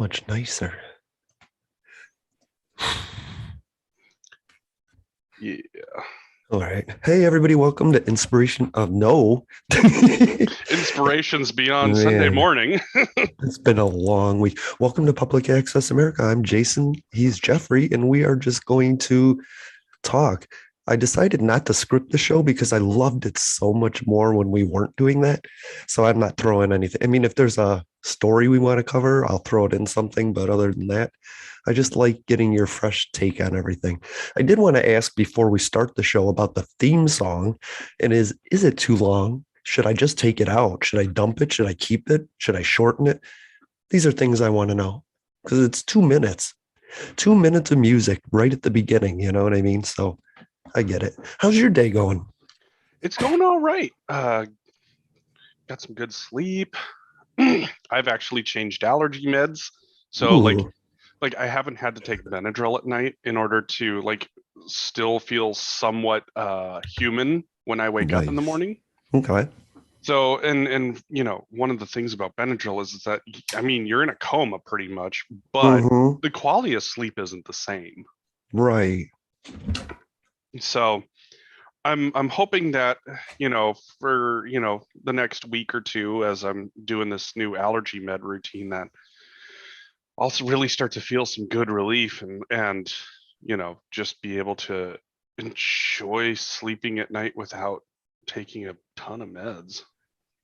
Much nicer. Yeah. All right. Hey, everybody. Welcome to Inspiration of No. Inspirations beyond Sunday Man, morning. it's been a long week. Welcome to Public Access America. I'm Jason. He's Jeffrey, and we are just going to talk. I decided not to script the show because I loved it so much more when we weren't doing that. So I'm not throwing anything. I mean, if there's a story we want to cover, I'll throw it in something. But other than that, I just like getting your fresh take on everything. I did want to ask before we start the show about the theme song. And is it too long? Should I just take it out? Should I dump it? Should I keep it? Should I shorten it? These are things I want to know because it's 2 minutes. 2 minutes of music right at the beginning. You know what I mean? So I get it. How's your day going? It's going all right. Got some good sleep. I've actually changed allergy meds. So Ooh, like I haven't had to take Benadryl at night in order to still feel somewhat human when I wake up in the nice. morning. Okay. So one of the things about Benadryl is that I mean you're in a coma pretty much, but Mm-hmm. the quality of sleep isn't the same. Right. So I'm hoping that, for, the next week or two as I'm doing this new allergy med routine that I'll really start to feel some good relief and just be able to enjoy sleeping at night without taking a ton of meds.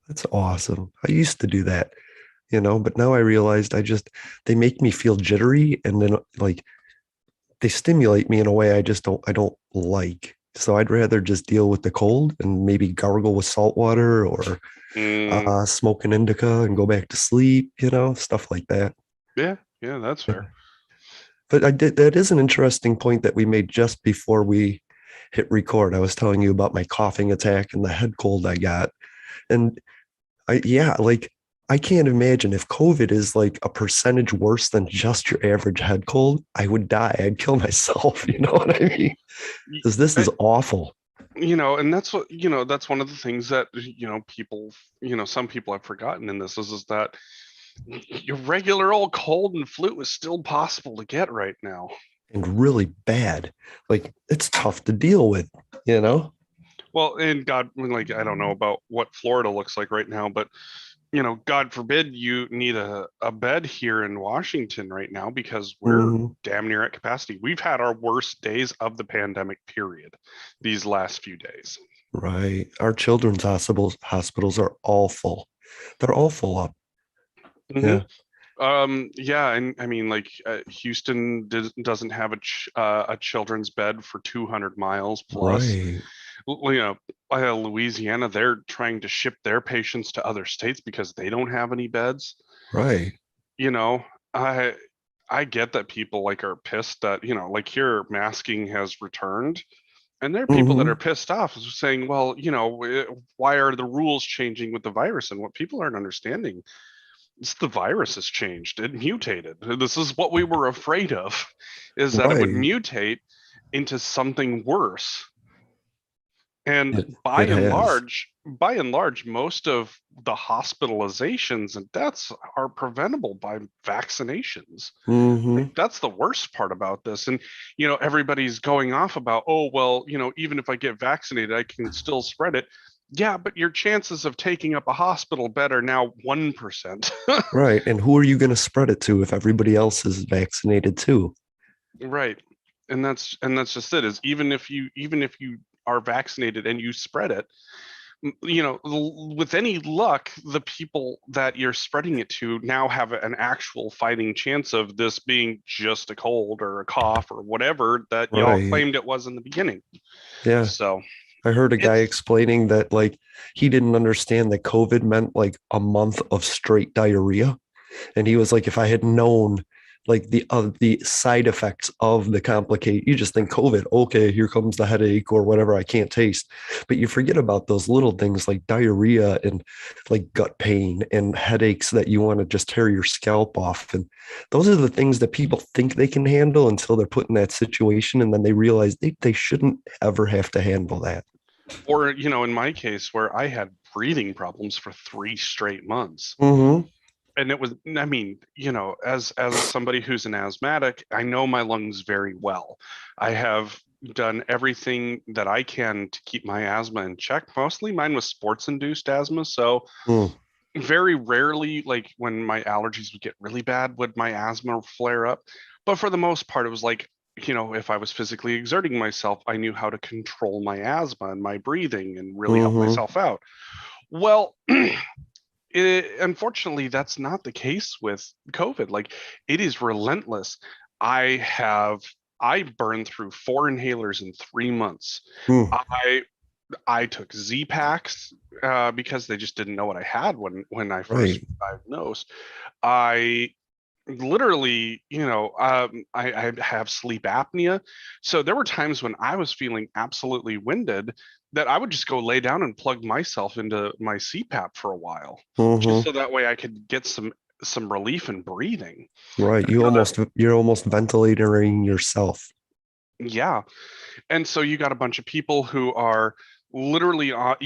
That's awesome. I used to do that, but now I realized they make me feel jittery and then like they stimulate me in a way I don't like. So I'd rather just deal with the cold and maybe gargle with salt water or Mm, smoke an indica and go back to sleep, stuff like that. yeah, yeah, that's Yeah. fair. But that is an interesting point that we made just before we hit record. I was telling you about my coughing attack and the head cold I got. And like I can't imagine if COVID is like a percentage worse than just your average head cold, I would die. I'd kill myself. You know what I mean? Y- Because this is I- awful. and that's one of the things that, people, some people have forgotten in this is that your regular old cold and flu is still possible to get right now. And really bad. Like it's tough to deal with, you know? Well, and God, I don't know about what Florida looks like right now, but God forbid you need a bed here in Washington right now because we're Mhm. damn near at capacity. We've had our worst days of the pandemic period these last few days. Right. Our children's hospitals are all full. They're all full up. Hmm. Yeah. Yeah, and I mean, Houston doesn't have a children's bed for 200 miles plus. Right. You know, Louisiana, they're trying to ship their patients to other states because they don't have any beds. Right. You know, I I get that people are pissed that, here masking has returned. And there are people that are Hmm. pissed off saying, well, why are the rules changing with the virus? And what people aren't understanding is the virus has changed. It mutated. This is what we were afraid of, is that it would Right. mutate into something worse. And It has. by and large, most of the hospitalizations and deaths are preventable by vaccinations. Hmm. That's the worst part about this. And, everybody's going off about, oh, well, even if I get vaccinated, I can still spread it. Yeah, but your chances of taking up a hospital bed are now 1%. Right. And who are you going to spread it to if everybody else is vaccinated too? Right. And that's just it, is even if you are vaccinated and you spread it, with any luck, the people that you're spreading it to now have an actual fighting chance of this being just a cold or a cough or whatever that y'all Right. claimed it was in the beginning. Yeah. So I heard a guy it's explaining that like he didn't understand that COVID meant like a month of straight diarrhea. And he was like, if I had known like the side effects of the complicate, you just think COVID, okay, here comes the headache or whatever I can't taste. But you forget about those little things like diarrhea and like gut pain and headaches that you want to just tear your scalp off. And those are the things that people think they can handle until they're put in that situation. And then they realize they shouldn't ever have to handle that. or in my case where I had breathing problems for 3 straight months. Mm-hmm. and it was, I mean, as somebody who's an asthmatic, I know my lungs very well. I have done everything that I can to keep my asthma in check. Mostly mine was sports induced asthma, so Mm, very rarely, like when my allergies would get really bad, would my asthma flare up. But for the most part, it was like, if I was physically exerting myself, I knew how to control my asthma and my breathing and really help hmm. myself out. Well, unfortunately, that's not the case with COVID. Like, it is relentless. I have I burned through 4 inhalers in 3 months. Mm, I I took Z packs because they just didn't know what I had when I first right. was diagnosed. I literally, I have sleep apnea. So there were times when I was feeling absolutely winded that I would just go lay down and plug myself into my CPAP for a while, just Hmm. so that way I could get some relief in breathing. Right. I know that, You're almost ventilating yourself. yeah. And so you got a bunch of people who are literally on,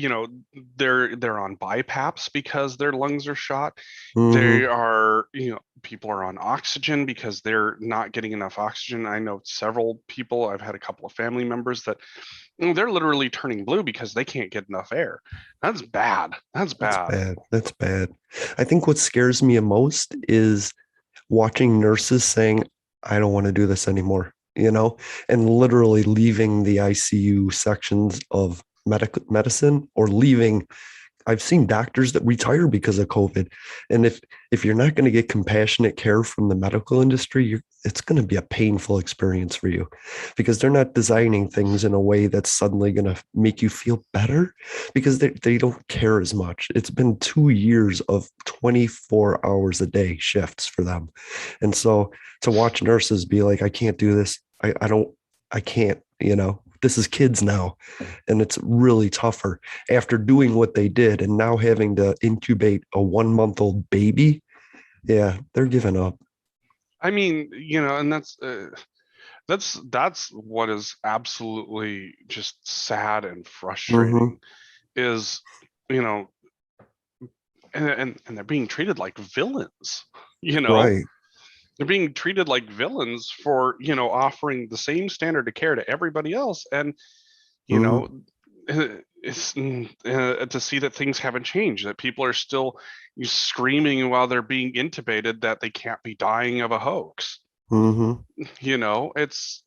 they're on BiPAPs because their lungs are shot. They Hmm. are, people are on oxygen because they're not getting enough oxygen. I know several people, I've had a couple of family members that they're literally turning blue because they can't get enough air. That's bad. That's That's bad. bad. That's bad. I think what scares me most is watching nurses saying, I don't want to do this anymore, and literally leaving the ICU sections of medical medicine or leaving. I've seen doctors that retire because of COVID. And if you're not going to get compassionate care from the medical industry, it's going to be a painful experience for you because they're not designing things in a way that's suddenly going to make you feel better because they don't care as much. It's been 2 years of 24 hours a day shifts for them. And so to watch nurses be like, I can't do this. I don't, I can't, this is kids now. And it's really tougher after doing what they did and now having to incubate a 1 month old baby. Yeah, they're giving up. I mean, and that's what is absolutely just sad and Hmm. frustrating is, you know, and they're being treated like villains, you know? Right. They're being treated like villains for, offering the same standard of care to everybody else. And, you know, Hmm. it's to see that things haven't changed, that people are still screaming while they're being intubated that they can't be dying of a hoax. Hmm. It's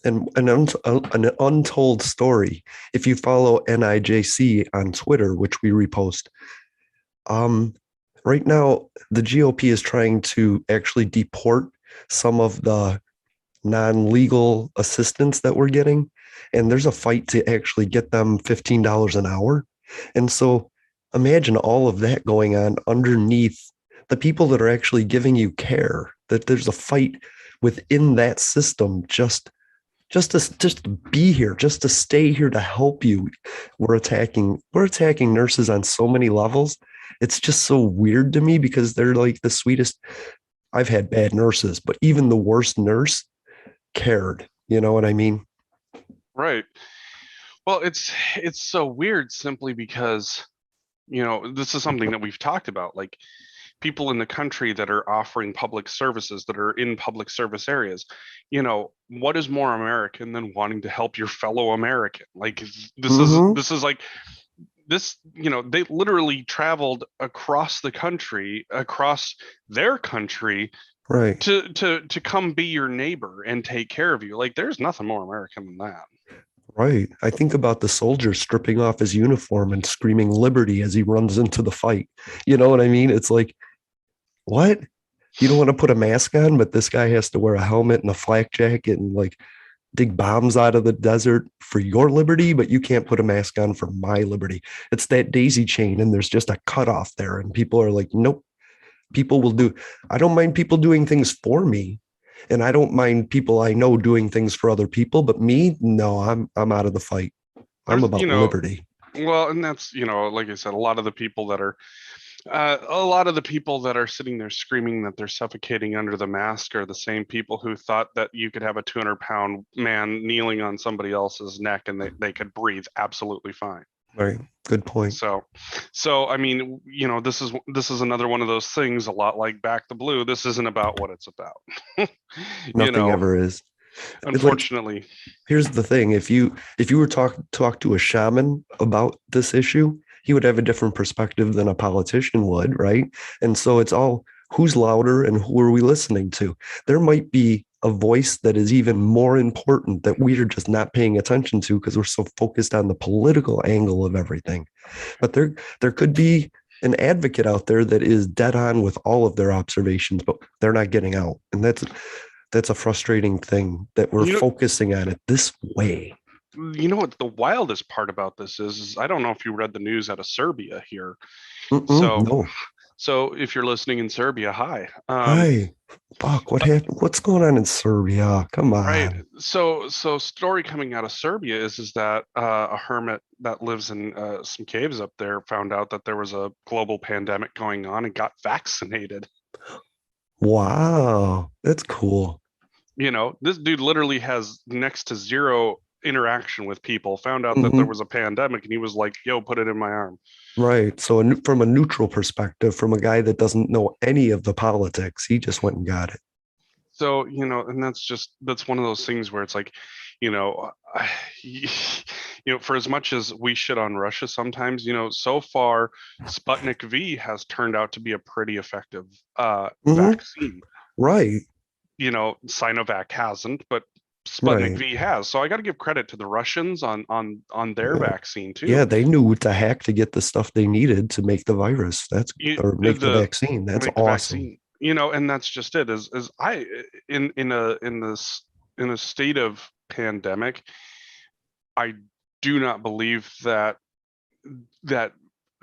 And an untold story. If you follow NIJC on Twitter, which we repost, um, right now the GOP is trying to actually deport some of the non-legal assistance that we're getting. And there's a fight to actually get them $15 an hour. And so imagine all of that going on underneath the people that are actually giving you care, that there's a fight within that system just to be here, just to stay here to help you. We're attacking nurses on so many levels. It's just so weird to me because they're like the sweetest. I've had bad nurses, but even the worst nurse cared. You know what I mean? right. Well, it's so weird simply because, this is something that we've talked about. Like, people in the country that are offering public services, that are in public service areas, what is more American than wanting to help your fellow American? Like, this is Mm-hmm. this is like this, they literally traveled across the country, across their country, Right. to come be your neighbor and take care of you. Like, there's nothing more American than that. Right. I think about the soldier stripping off his uniform and screaming liberty as he runs into the fight. You know what I mean? It's like, what? You don't want to put a mask on, but this guy has to wear a helmet and a flak jacket and like dig bombs out of the desert for your liberty, but you can't put a mask on for my liberty. It's that daisy chain, and there's just a cutoff there. And people are like, nope, people will do, I don't mind people doing things for me. And I don't mind people I know doing things for other people, but me, no, I'm out of the fight. I'm There's, about liberty. well, and that's, like I said, a lot of the people that are sitting there screaming that they're suffocating under the mask are the same people who thought that you could have a 200-pound man kneeling on somebody else's neck and they could breathe absolutely fine. Right. Good point. So, so I mean, this is another one of those things, a lot like Back the Blue. This isn't about what it's about. you Nothing know, ever is. It's like, Unfortunately. here's the thing. If you were talk to a shaman about this issue, he would have a different perspective than a politician would, right? And so it's all who's louder and who are we listening to? There might be a voice that is even more important that we are just not paying attention to because we're so focused on the political angle of everything. But there could be an advocate out there that is dead on with all of their observations, but they're not getting out. And that's a frustrating thing that we're You know, focusing on it this way. you know what the wildest part about this is I don't know if you read the news out of Serbia here. Mm-mm, So, no. so if you're listening in Serbia, hi. Hi. Fuck, what happened? What's going on in Serbia? Come Right. on. So story coming out of Serbia is that a hermit that lives in some caves up there found out that there was a global pandemic going on and got vaccinated. Wow. That's cool. This dude literally has next to zero interaction with people, found out that there Hmm. was a pandemic, and he was like, yo, put it in my arm. Right. So from a neutral perspective, from a guy that doesn't know any of the politics, he just went and got it. So, and that's one of those things where it's like, you know, I, for as much as we shit on Russia sometimes, so far Sputnik V has turned out to be a pretty effective Hmm. vaccine. Right. Sinovac hasn't, but Sputnik Right. V has. So I got to give credit to the Russians on their Yeah. vaccine Yeah, too. they knew what to hack to get the stuff they needed to make the virus. Or make the The vaccine. That's make the awesome. vaccine, and that's just it. Is I in a state of pandemic, I do not believe that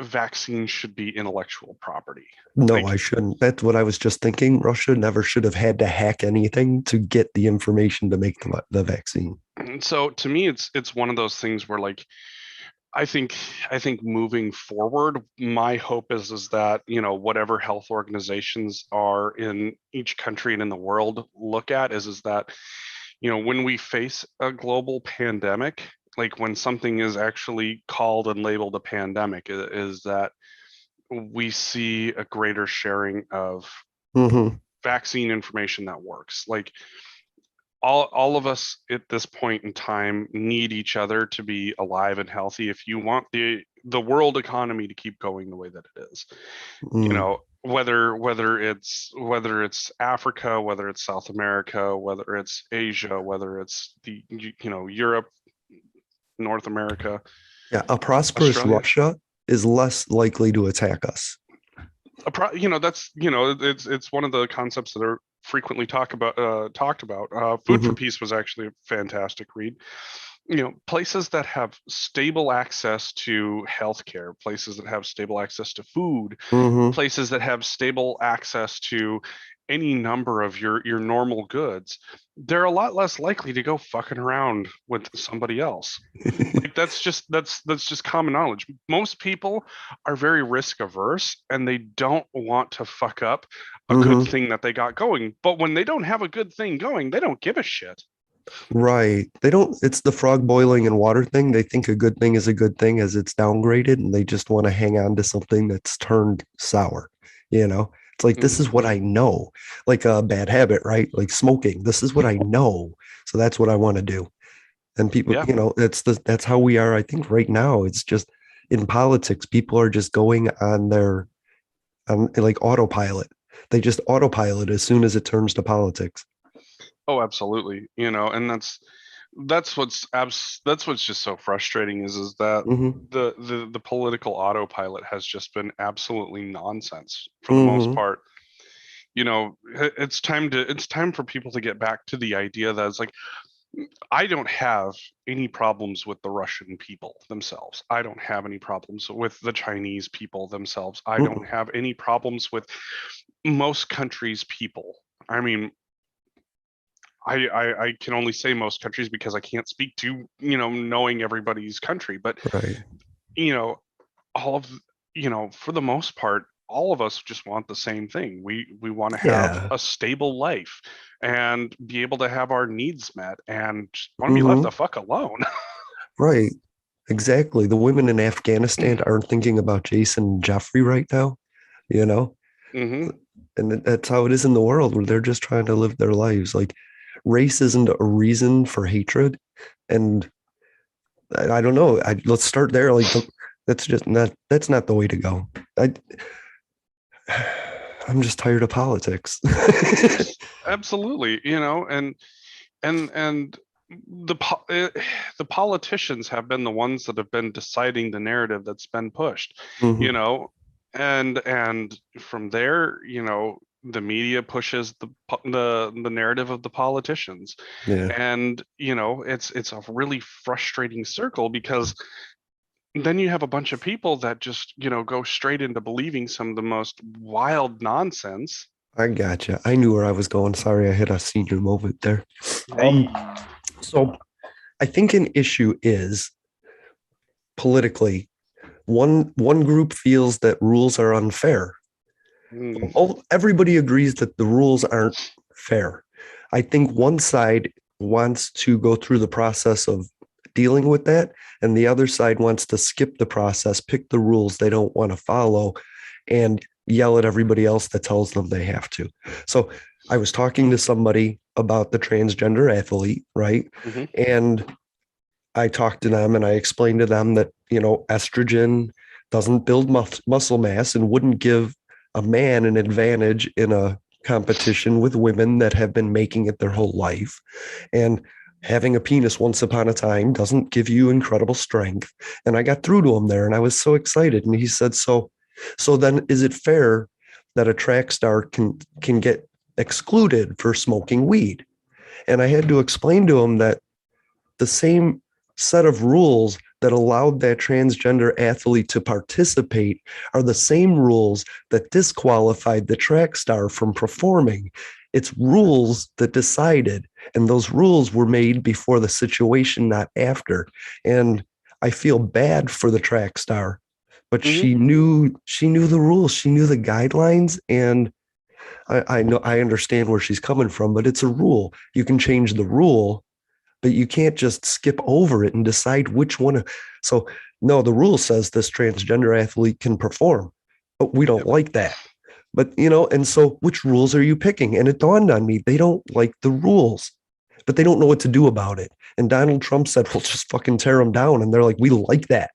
vaccines should be intellectual property. No, Like, I shouldn't. That's what I was just thinking. Russia never should have had to hack anything to get the information to make the vaccine. so to me, it's one of those things where like I think I think moving forward, my hope is that whatever health organizations are in each country and in the world look at is that when we face a global pandemic, like when something is actually called and labeled a pandemic, is that we see a greater sharing of Hmm. vaccine information that works. Like all of us at this point in time need each other to be alive and healthy if you want the world economy to keep going the way that it is. Mm. Whether it's Africa, whether it's South America, whether it's Asia, whether it's the Europe, North America, Yeah, a prosperous Australia. Russia is less likely to attack us. That's it's one of the concepts that are frequently talked about. Food for Hmm. Peace was actually a fantastic read. Places that have stable access to healthcare, places that have stable access to food, Hmm. places that have stable access to any number of your normal goods, they're a lot less likely to go fucking around with somebody else. Like that's just common knowledge. Most people are very risk averse and they don't want to fuck up a good Hmm. thing that they got going. But when they don't have a good thing going, they don't give a shit. Right. They don't, it's the frog boiling in water thing. They think a good thing is a good thing as it's downgraded, and they just want to hang on to something that's turned sour. You know, it's like, this Mhm. is what I know, like a bad habit, right? Like smoking. This is what I know. So that's what I want to do. And people, Yeah. that's how we are. I think right now it's just in politics, people are just going on like autopilot. They just autopilot as soon as it turns to politics. Oh, absolutely. And that's what's just so frustrating is that Hmm. the political autopilot has just been absolutely nonsense for the most Hmm. part. It's time for people to get back to the idea that it's like I don't have any problems with the Russian people themselves. I don't have any problems with the Chinese people themselves. I don't Hmm. have any problems with most countries' people. I mean, I can only say most countries because I can't speak to, knowing everybody's country. But, Right. you know, all of, for the most part, all of us just want the same thing. We want to have Yeah. a stable life and be able to have our needs met and want to be left Hmm. the fuck alone. Right. exactly. The women in Afghanistan aren't thinking about Jason and Jeffrey right now, you know? Hmm. And that's how it is in the world where they're just trying to live their lives. Like race isn't a reason for hatred. And I don't know. Let's start there. That's just not, that's not the way to go. I, I'm just tired of politics. Absolutely, and the politicians have been the ones that have been deciding the narrative that's been pushed, you Mhm. know, and from there, the media pushes the narrative of the politicians, Yeah, and it's a really frustrating circle because then you have a bunch of people that just go straight into believing some of the most wild nonsense. I gotcha. I knew where I was going. Sorry, I hit a senior moment there. Um, Hey. so I think an issue is politically, one group feels that rules are unfair. Mm, Everybody agrees that the rules aren't fair. I think one side wants to go through the process of dealing with that, and the other side wants to skip the process, pick the rules they don't want to follow, and yell at everybody else that tells them they have to. So I was talking to somebody about the transgender athlete, right? mhm. And I talked to them and I explained to them that, estrogen doesn't build muscle mass and wouldn't give a man an advantage in a competition with women that have been making it their whole life. And having a penis once upon a time doesn't give you incredible strength. And I got through to him there and I was so excited. And he said, so then is it fair that a track star can get excluded for smoking weed? And I had to explain to him that the same set of rules that allowed that transgender athlete to participate are the same rules that disqualified the track star from performing. It's rules that decided, and those rules were made before the situation, not after. And I feel bad for the track star, but Hmm. she knew the rules, she knew the guidelines, and I know I understand where she's coming from, but it's a rule. You can change the rule, but you can't just skip over it and decide which one. So, no, the rule says this transgender athlete can perform, but we don't Yep. like that. But, and so which rules are you picking? And it dawned on me, they don't like the rules, but they don't know what to do about it. And Donald Trump said, we'll just fucking tear them down. And they're like, we like that.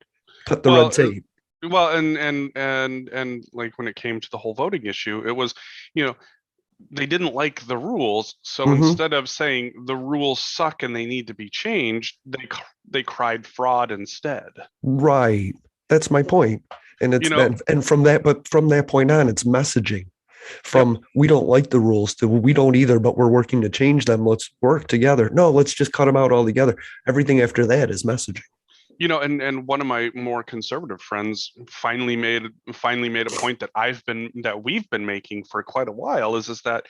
Cut the red Well, tape. and like when it came to the whole voting issue, it was, you know, they didn't like the rules, so Mm-hmm. instead of saying the rules suck and they need to be changed, they cried fraud instead. Right. That's my point. And You it's know, that, and from that, but from that point on, it's messaging yep. from we don't like the rules to we don't either, but we're working to change them. Let's work together. No, let's just cut them out altogether. Everything after that is messaging. And one of my more conservative friends finally made a point that we've been making for quite a while is that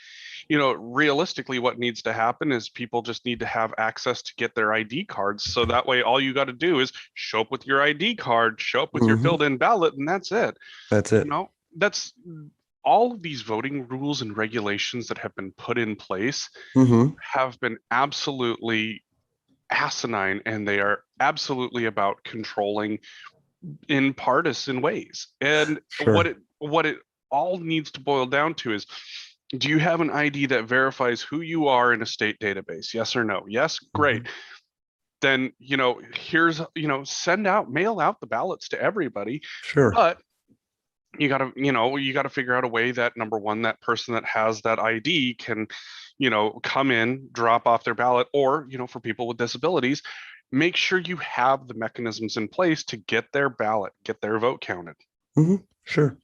realistically what needs to happen is people just need to have access to get their ID cards, so that way all you got to do is show up with your ID card, show up with your Hmm. filled in ballot, and that's it. That's you it. know that's all of these voting rules and regulations that have been put in place Hmm. have been absolutely asinine, and they are absolutely about controlling in partisan ways. And what Sure. it all needs to boil down to is, do you have an ID that verifies who you are in a state database? Yes or no? Yes, Hmm. great. Then, here's, send out, mail out the ballots to everybody. Sure. But you got to figure out a way that, number one, that person that has that ID can, come in, drop off their ballot, or, for people with disabilities, make sure you have the mechanisms in place to get their ballot, get their vote counted. Hmm. Sure.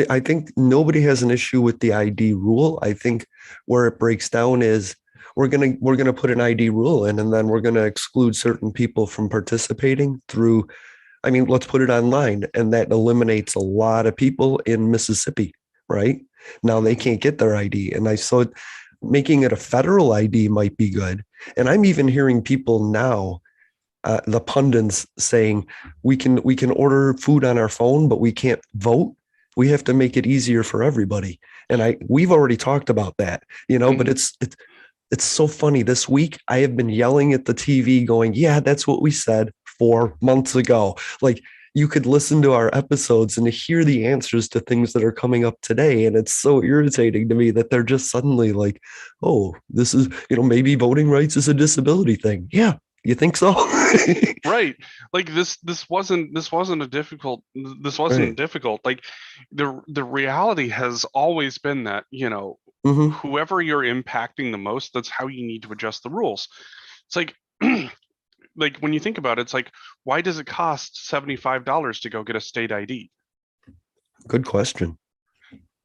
I think nobody has an issue with the ID rule. I think where it breaks down is we're gonna put an ID rule in, and then we're gonna exclude certain people from participating through. I mean, let's put it online, and that eliminates a lot of people in Mississippi, right? Now they Mhm. can't get their ID, and I saw making it a federal ID might be good. And I'm even hearing people now, the pundits saying we can order food on our phone, but we can't vote. We have to make it easier for everybody. And we've already talked about that, but Mhm. it's so funny. This week I have been yelling at the TV going, yeah, that's what we said 4 months ago. Like you could listen to our episodes and hear the answers to things that are coming up today. And it's so irritating to me that they're just suddenly like, oh, this is, maybe voting rights is a disability thing. Yeah. You think so? Right. Like this wasn't difficult. Right. Like the reality has always been that, Hmm. whoever you're impacting the most, that's how you need to adjust the rules. It's like like when you think about it, it's like, why does it cost $75 to go get a state ID? Good question.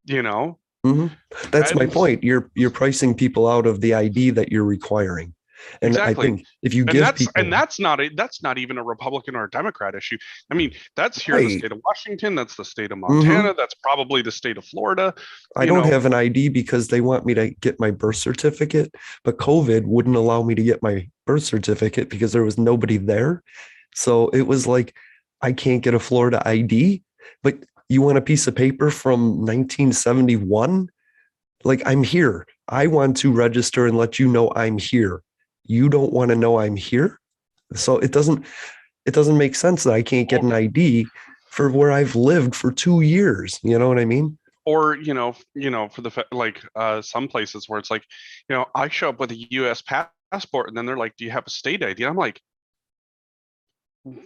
You know? Hmm. That's my And point. You're pricing people out of the ID that you're requiring. And I exactly. think if you And give that's and people that's not even a Republican or a Democrat issue. I mean, that's here in the right. state of Washington, that's the state of Hmm. Montana, that's probably the state of Florida, I you don't know. have an ID because they want me to get my birth certificate, but COVID wouldn't allow me to get my birth certificate because there was nobody there. So it was like, I can't get a Florida ID, but you want a piece of paper from 1971? Like, I'm here. I want to register and let you know I'm here. You don't want to know I'm here. So it doesn't make sense that I can't get or, an ID for where I've lived for 2 years. You know what I mean? or for like some places where it's like, I show up with a US passport and then they're like, "Do you have a state ID?" I'm like,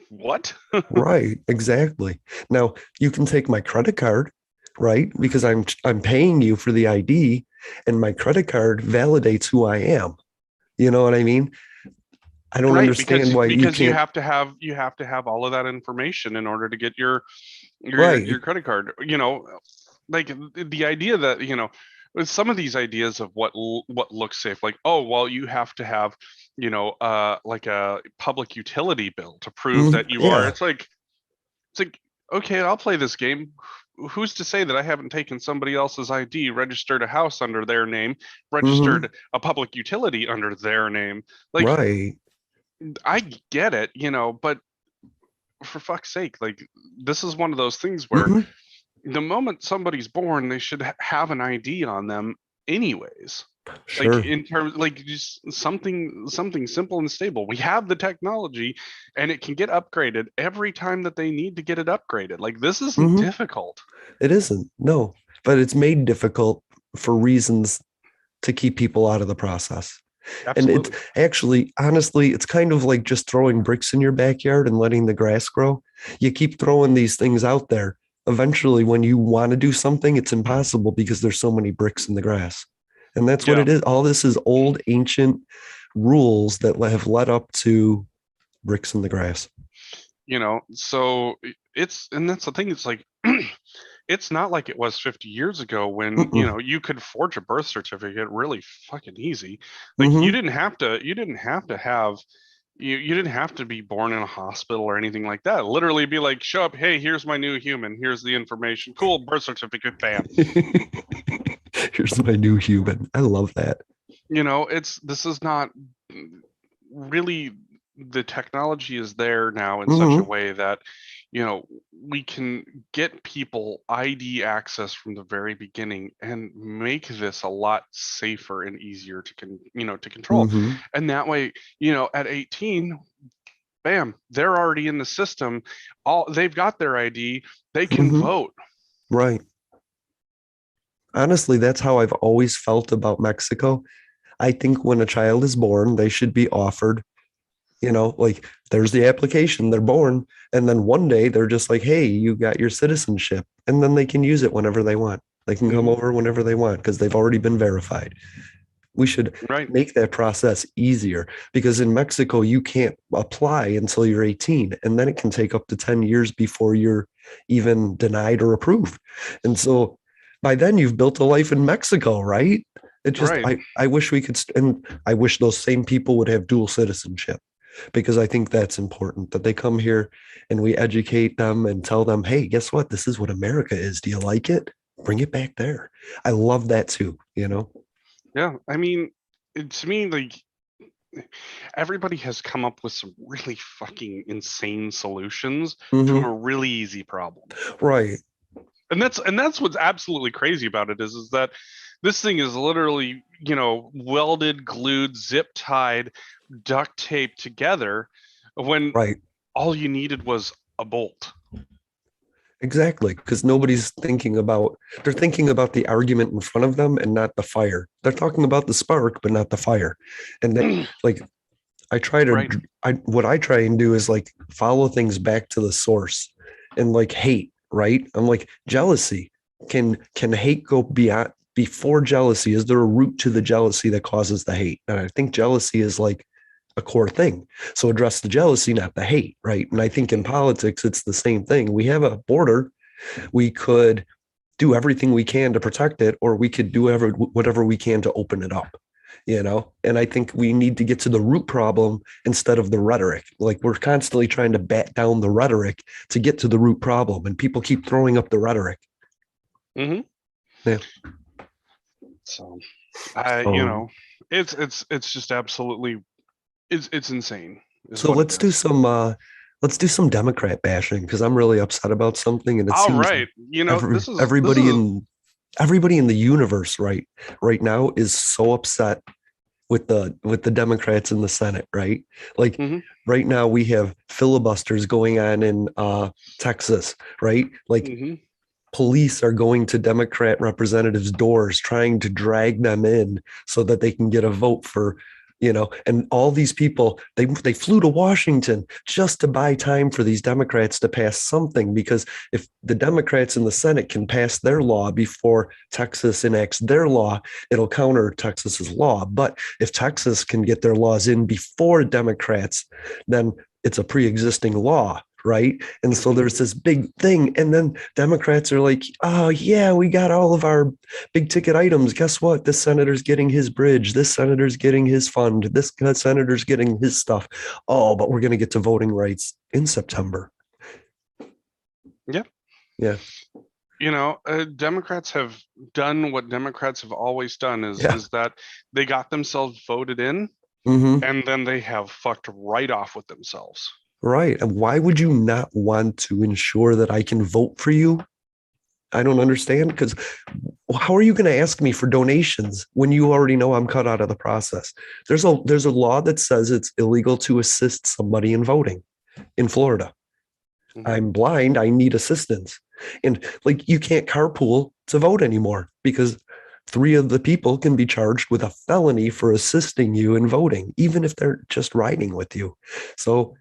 "What?" Right, exactly. Now you can take my credit card, right? Because I'm paying you for the ID and my credit card validates who I am. You know what I mean? I don't Right, understand because why you because you can't. have to have you have to have all of that information in order to get your Right. credit card. Like the idea that, with some of these ideas of what looks safe, like, oh well, you have to have, like a public utility bill to prove that you are. Yeah. It's like, okay, I'll play this game. Who's to say that I haven't taken somebody else's ID, registered a house under their name, Hmm. registered a public utility under their name? Like, Right. I get it, but for fuck's sake, like, this is one of those things where Hmm. the moment somebody's born, they should have an ID on them anyways. Like, Sure. in terms, like, just something simple and stable. We have the technology and it can get upgraded every time that they need to get it upgraded. Like, this isn't Hmm. difficult. It isn't. No, but it's made difficult for reasons to keep people out of the process. And it's Absolutely. actually, honestly, it's kind of like just throwing bricks in your backyard and letting the grass grow. You keep throwing these things out there. Eventually, when you want to do something, it's impossible because there's so many bricks in the grass. And that's what Yeah. it is. All this is old, ancient rules that have led up to bricks in the grass. So and that's the thing. It's like, it's not like it was 50 years ago when, Mm-mm. you could forge a birth certificate really fucking easy. Like, you Mm-hmm. didn't have to, you didn't have to be born in a hospital or anything like that. Literally be like, show up, hey, here's my new human, here's the information. Cool, birth certificate, bam. Here's my new human. I love that. This is not really, the technology is there now in such a Mm-hmm. way that, we can get people ID access from the very beginning and make this a lot safer and easier to control. Mm-hmm. And that way, at 18, bam, they're already in the system. They've got their ID, they can Mm-hmm. vote. Right. Honestly, that's how I've always felt about Mexico. I think when a child is born, they should be offered, like there's the application, they're born. And then one day they're just like, hey, you got your citizenship. And then they can use it whenever they want. They can come Hmm. over whenever they want because they've already been verified. We should Right. make that process easier because in Mexico, you can't apply until you're 18. And then it can take up to 10 years before you're even denied or approved. And so by then you've built a life in Mexico, right? It just, Right. I wish we could, and I wish those same people would have dual citizenship because I think that's important that they come here and we educate them and tell them, hey, guess what? This is what America is. Do you like it? Bring it back there. I love that too. Yeah. I mean, to me, like, everybody has come up with some really fucking insane solutions to Hmm. a really easy problem. Right. And that's what's absolutely crazy about it is that this thing is literally, welded, glued, zip tied, duct taped together when Right. all you needed was a bolt. Exactly, because nobody's thinking about, they're thinking about the argument in front of them and not the fire. They're talking about the spark, but not the fire. And that, like, I try to, Right. what I try and do is like follow things back to the source and like hate, right? I'm like jealousy. Can hate go beyond before jealousy? Is there a root to the jealousy that causes the hate? And I think jealousy is like a core thing. So address the jealousy, not the hate, right? And I think in politics, it's the same thing. We have a border. We could do everything we can to protect it, or we could do whatever we can to open it up, you know? And I think we need to get to the root problem instead of the rhetoric. Like we're constantly trying to bat down the rhetoric to get to the root problem, and people keep throwing up the rhetoric. Hmm. Yeah. So I, Um, it's just absolutely, it's insane is so what it is. let's do some Democrat bashing because I'm really upset about something, and it All seems like right. This everybody is in the universe right now is so upset with the Democrats in the Senate, right? Like mhm, right now we have filibusters going on in Texas, right? Like mhm. police are going to Democrat representatives' doors trying to drag them in so that they can get a vote for, and all these people, they flew to Washington just to buy time for these Democrats to pass something, because if the Democrats in the Senate can pass their law before Texas enacts their law, it'll counter Texas's law. But if Texas can get their laws in before Democrats, then it's a pre-existing law, right? And so Mhm. there's this big thing. And then Democrats are like, oh, yeah, we got all of our big ticket items. Guess what? This senator's getting his bridge. This senator's getting his fund. This senator's getting his stuff. Oh, but we're going to get to voting rights in September. Yeah. Yeah. Democrats have done what Democrats have always done Yeah. is that they got themselves voted in Mm-hmm. and then they have fucked right off with themselves. Right. And why would you not want to ensure that I can vote for you? I don't understand, because how are you going to ask me for donations when you already know I'm cut out of the process? There's a law that says it's illegal to assist somebody in voting in Florida. Mhm. I'm blind, I need assistance. And like you can't carpool to vote anymore because three of the people can be charged with a felony for assisting you in voting, even if they're just riding with you. So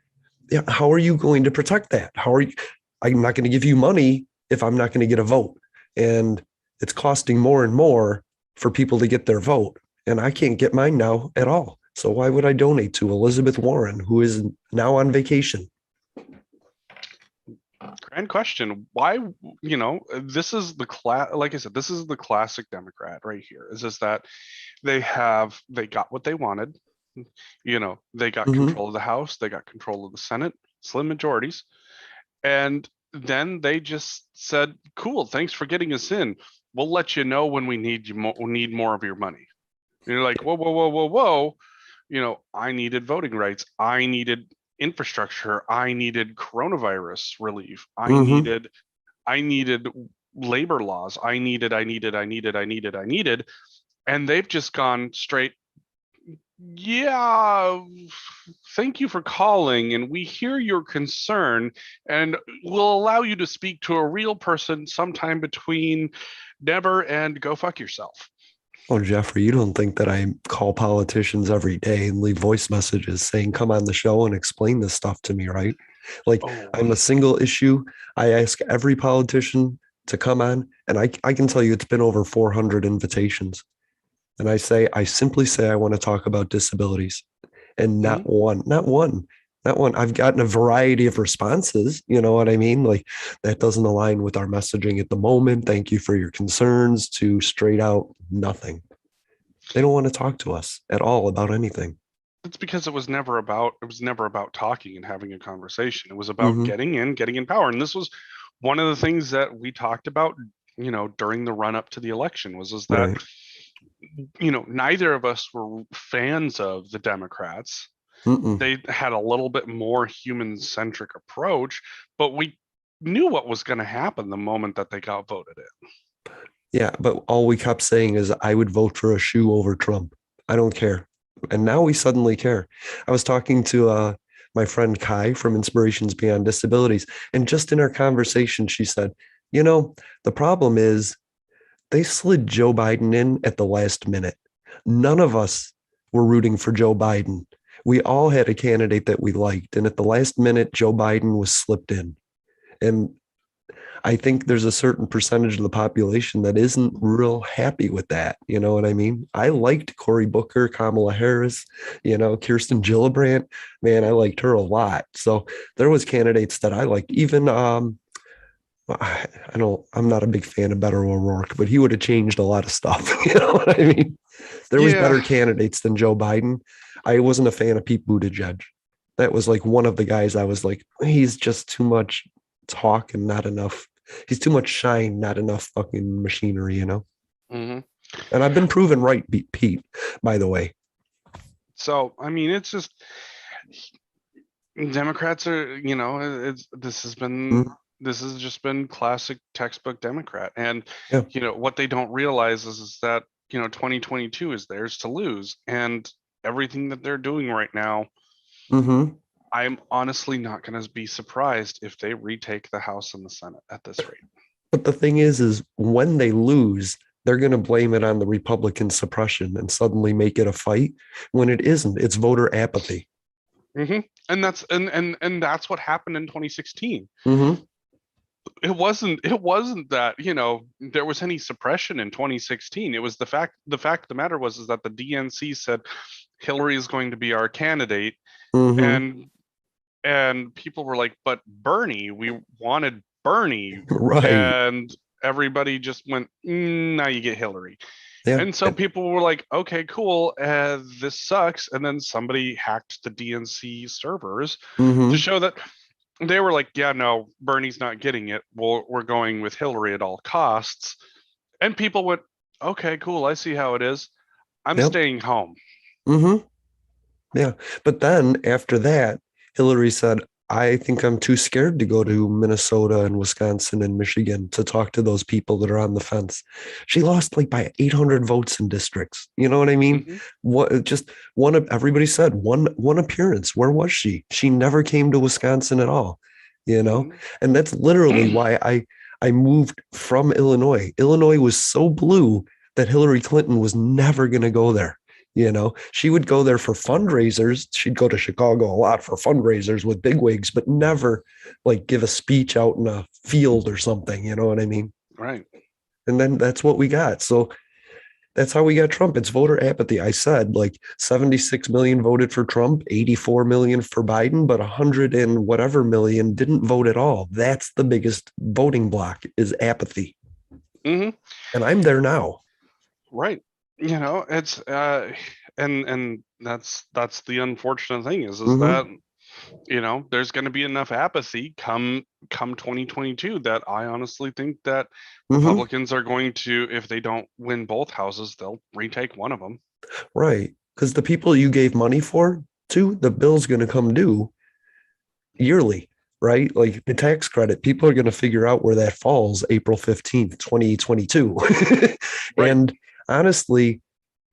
yeah, how are you going to protect that? How are you? I'm not going to give you money if I'm not going to get a vote. And it's costing more and more for people to get their vote. And I can't get mine now at all. So why would I donate to Elizabeth Warren, who is now on vacation? Grand question. Why, this is like I said, this is the classic Democrat right here. Is just that they got what they wanted. They got Mm-hmm. control of the House, they got control of the Senate, slim majorities. And then they just said, "Cool, thanks for getting us in. We'll let you know when we need more of your money." And you're like, "Whoa, whoa, whoa, whoa, whoa." I needed voting rights. I needed infrastructure. I needed coronavirus relief. Mm-hmm. I needed labor laws. I needed. And they've just gone straight, yeah, thank you for calling, and we hear your concern, and we'll allow you to speak to a real person sometime between never and go fuck yourself. Oh, Jeffrey, you don't think that I call politicians every day and leave voice messages saying, come on the show and explain this stuff to me, right? Like, Oh, I'm a single issue. I ask every politician to come on, and I can tell you it's been over 400 invitations. And I simply say, I want to talk about disabilities. And mhm. not one. I've gotten a variety of responses. You know what I mean? Like, that doesn't align with our messaging at the moment. Thank you for your concerns, to straight out nothing. They don't want to talk to us at all about anything. It's because it was never about talking and having a conversation. It was about Mm-hmm. getting in power. And this was one of the things that we talked about, during the run up to the election was is that, Right. neither of us were fans of the Democrats. Mm-mm. They had a little bit more human centric approach, but we knew what was going to happen the moment that they got voted in. Yeah, but all we kept saying is I would vote for a shoe over Trump. I don't care. And now we suddenly care. I was talking to my friend Kai from Inspirations Beyond Disabilities. And just in our conversation, she said, you know, the problem is they slid Joe Biden in at the last minute. None of us were rooting for Joe Biden. We all had a candidate that we liked. And at the last minute, Joe Biden was slipped in. And I think there's a certain percentage of the population that isn't real happy with that. You know what I mean? I liked Cory Booker, Kamala Harris, Kirsten Gillibrand. Man, I liked her a lot. So there was candidates that I liked. Even I'm not a big fan of Beto O'Rourke, but he would have changed a lot of stuff. You know what I mean? There was Yeah. better candidates than Joe Biden. I wasn't a fan of Pete Buttigieg. That was like one of the guys I was like, he's just too much talk and not enough. He's too much shine, not enough fucking machinery, Hmm. And I've been proven right, Pete, by the way. So, I mean, it's just Democrats are, Mm, this has just been classic textbook Democrat. And, yeah. what they don't realize is that, 2022 is theirs to lose. And everything that they're doing right now, Hmm. I'm honestly not going to be surprised if they retake the House and the Senate at this rate. But the thing is when they lose, they're going to blame it on the Republican suppression and suddenly make it a fight when it isn't. It's voter apathy. Hmm. And that's what happened in 2016. Hmm. It wasn't that there was any suppression in 2016. It was the fact of the matter was is that the DNC said Hillary is going to be our candidate, Hmm. and people were like, but Bernie, we wanted Bernie, Right. and everybody just went, now you get Hillary. Yeah. And so people were like, okay, cool, this sucks. And then somebody hacked the DNC servers to Hmm. show that they were like, yeah, no, Bernie's not getting it. We're going with Hillary at all costs. And people went, okay, cool, I see how it is. I'm Yep. staying home. Hmm. Yeah. But then after that, Hillary said, I think I'm too scared to go to Minnesota and Wisconsin and Michigan to talk to those people that are on the fence. She lost like by 800 votes in districts. You know what I mean? Hmm. What just one of everybody said one appearance. Where was she? She never came to Wisconsin at all, you know? Hmm. And that's literally why I moved from Illinois. Illinois was so blue that Hillary Clinton was never going to go there. She would go there for fundraisers. She'd go to Chicago a lot for fundraisers with bigwigs, but never like give a speech out in a field or something. You know what I mean? Right. And then that's what we got. So that's how we got Trump. It's voter apathy. I said like 76 million voted for Trump, 84 million for Biden, but 100 and whatever million didn't vote at all. That's the biggest voting block is apathy. Hmm. And I'm there now. Right. It's and that's the unfortunate thing is Mm-hmm. that there's going to be enough apathy come 2022 that I honestly think that Mm-hmm. Republicans are going to, if they don't win both houses, they'll retake one of them. Right. Because the people you gave money for to, the bill's going to come due yearly, right? Like the tax credit, people are going to figure out where that falls April 15th, 2022. Right. And honestly,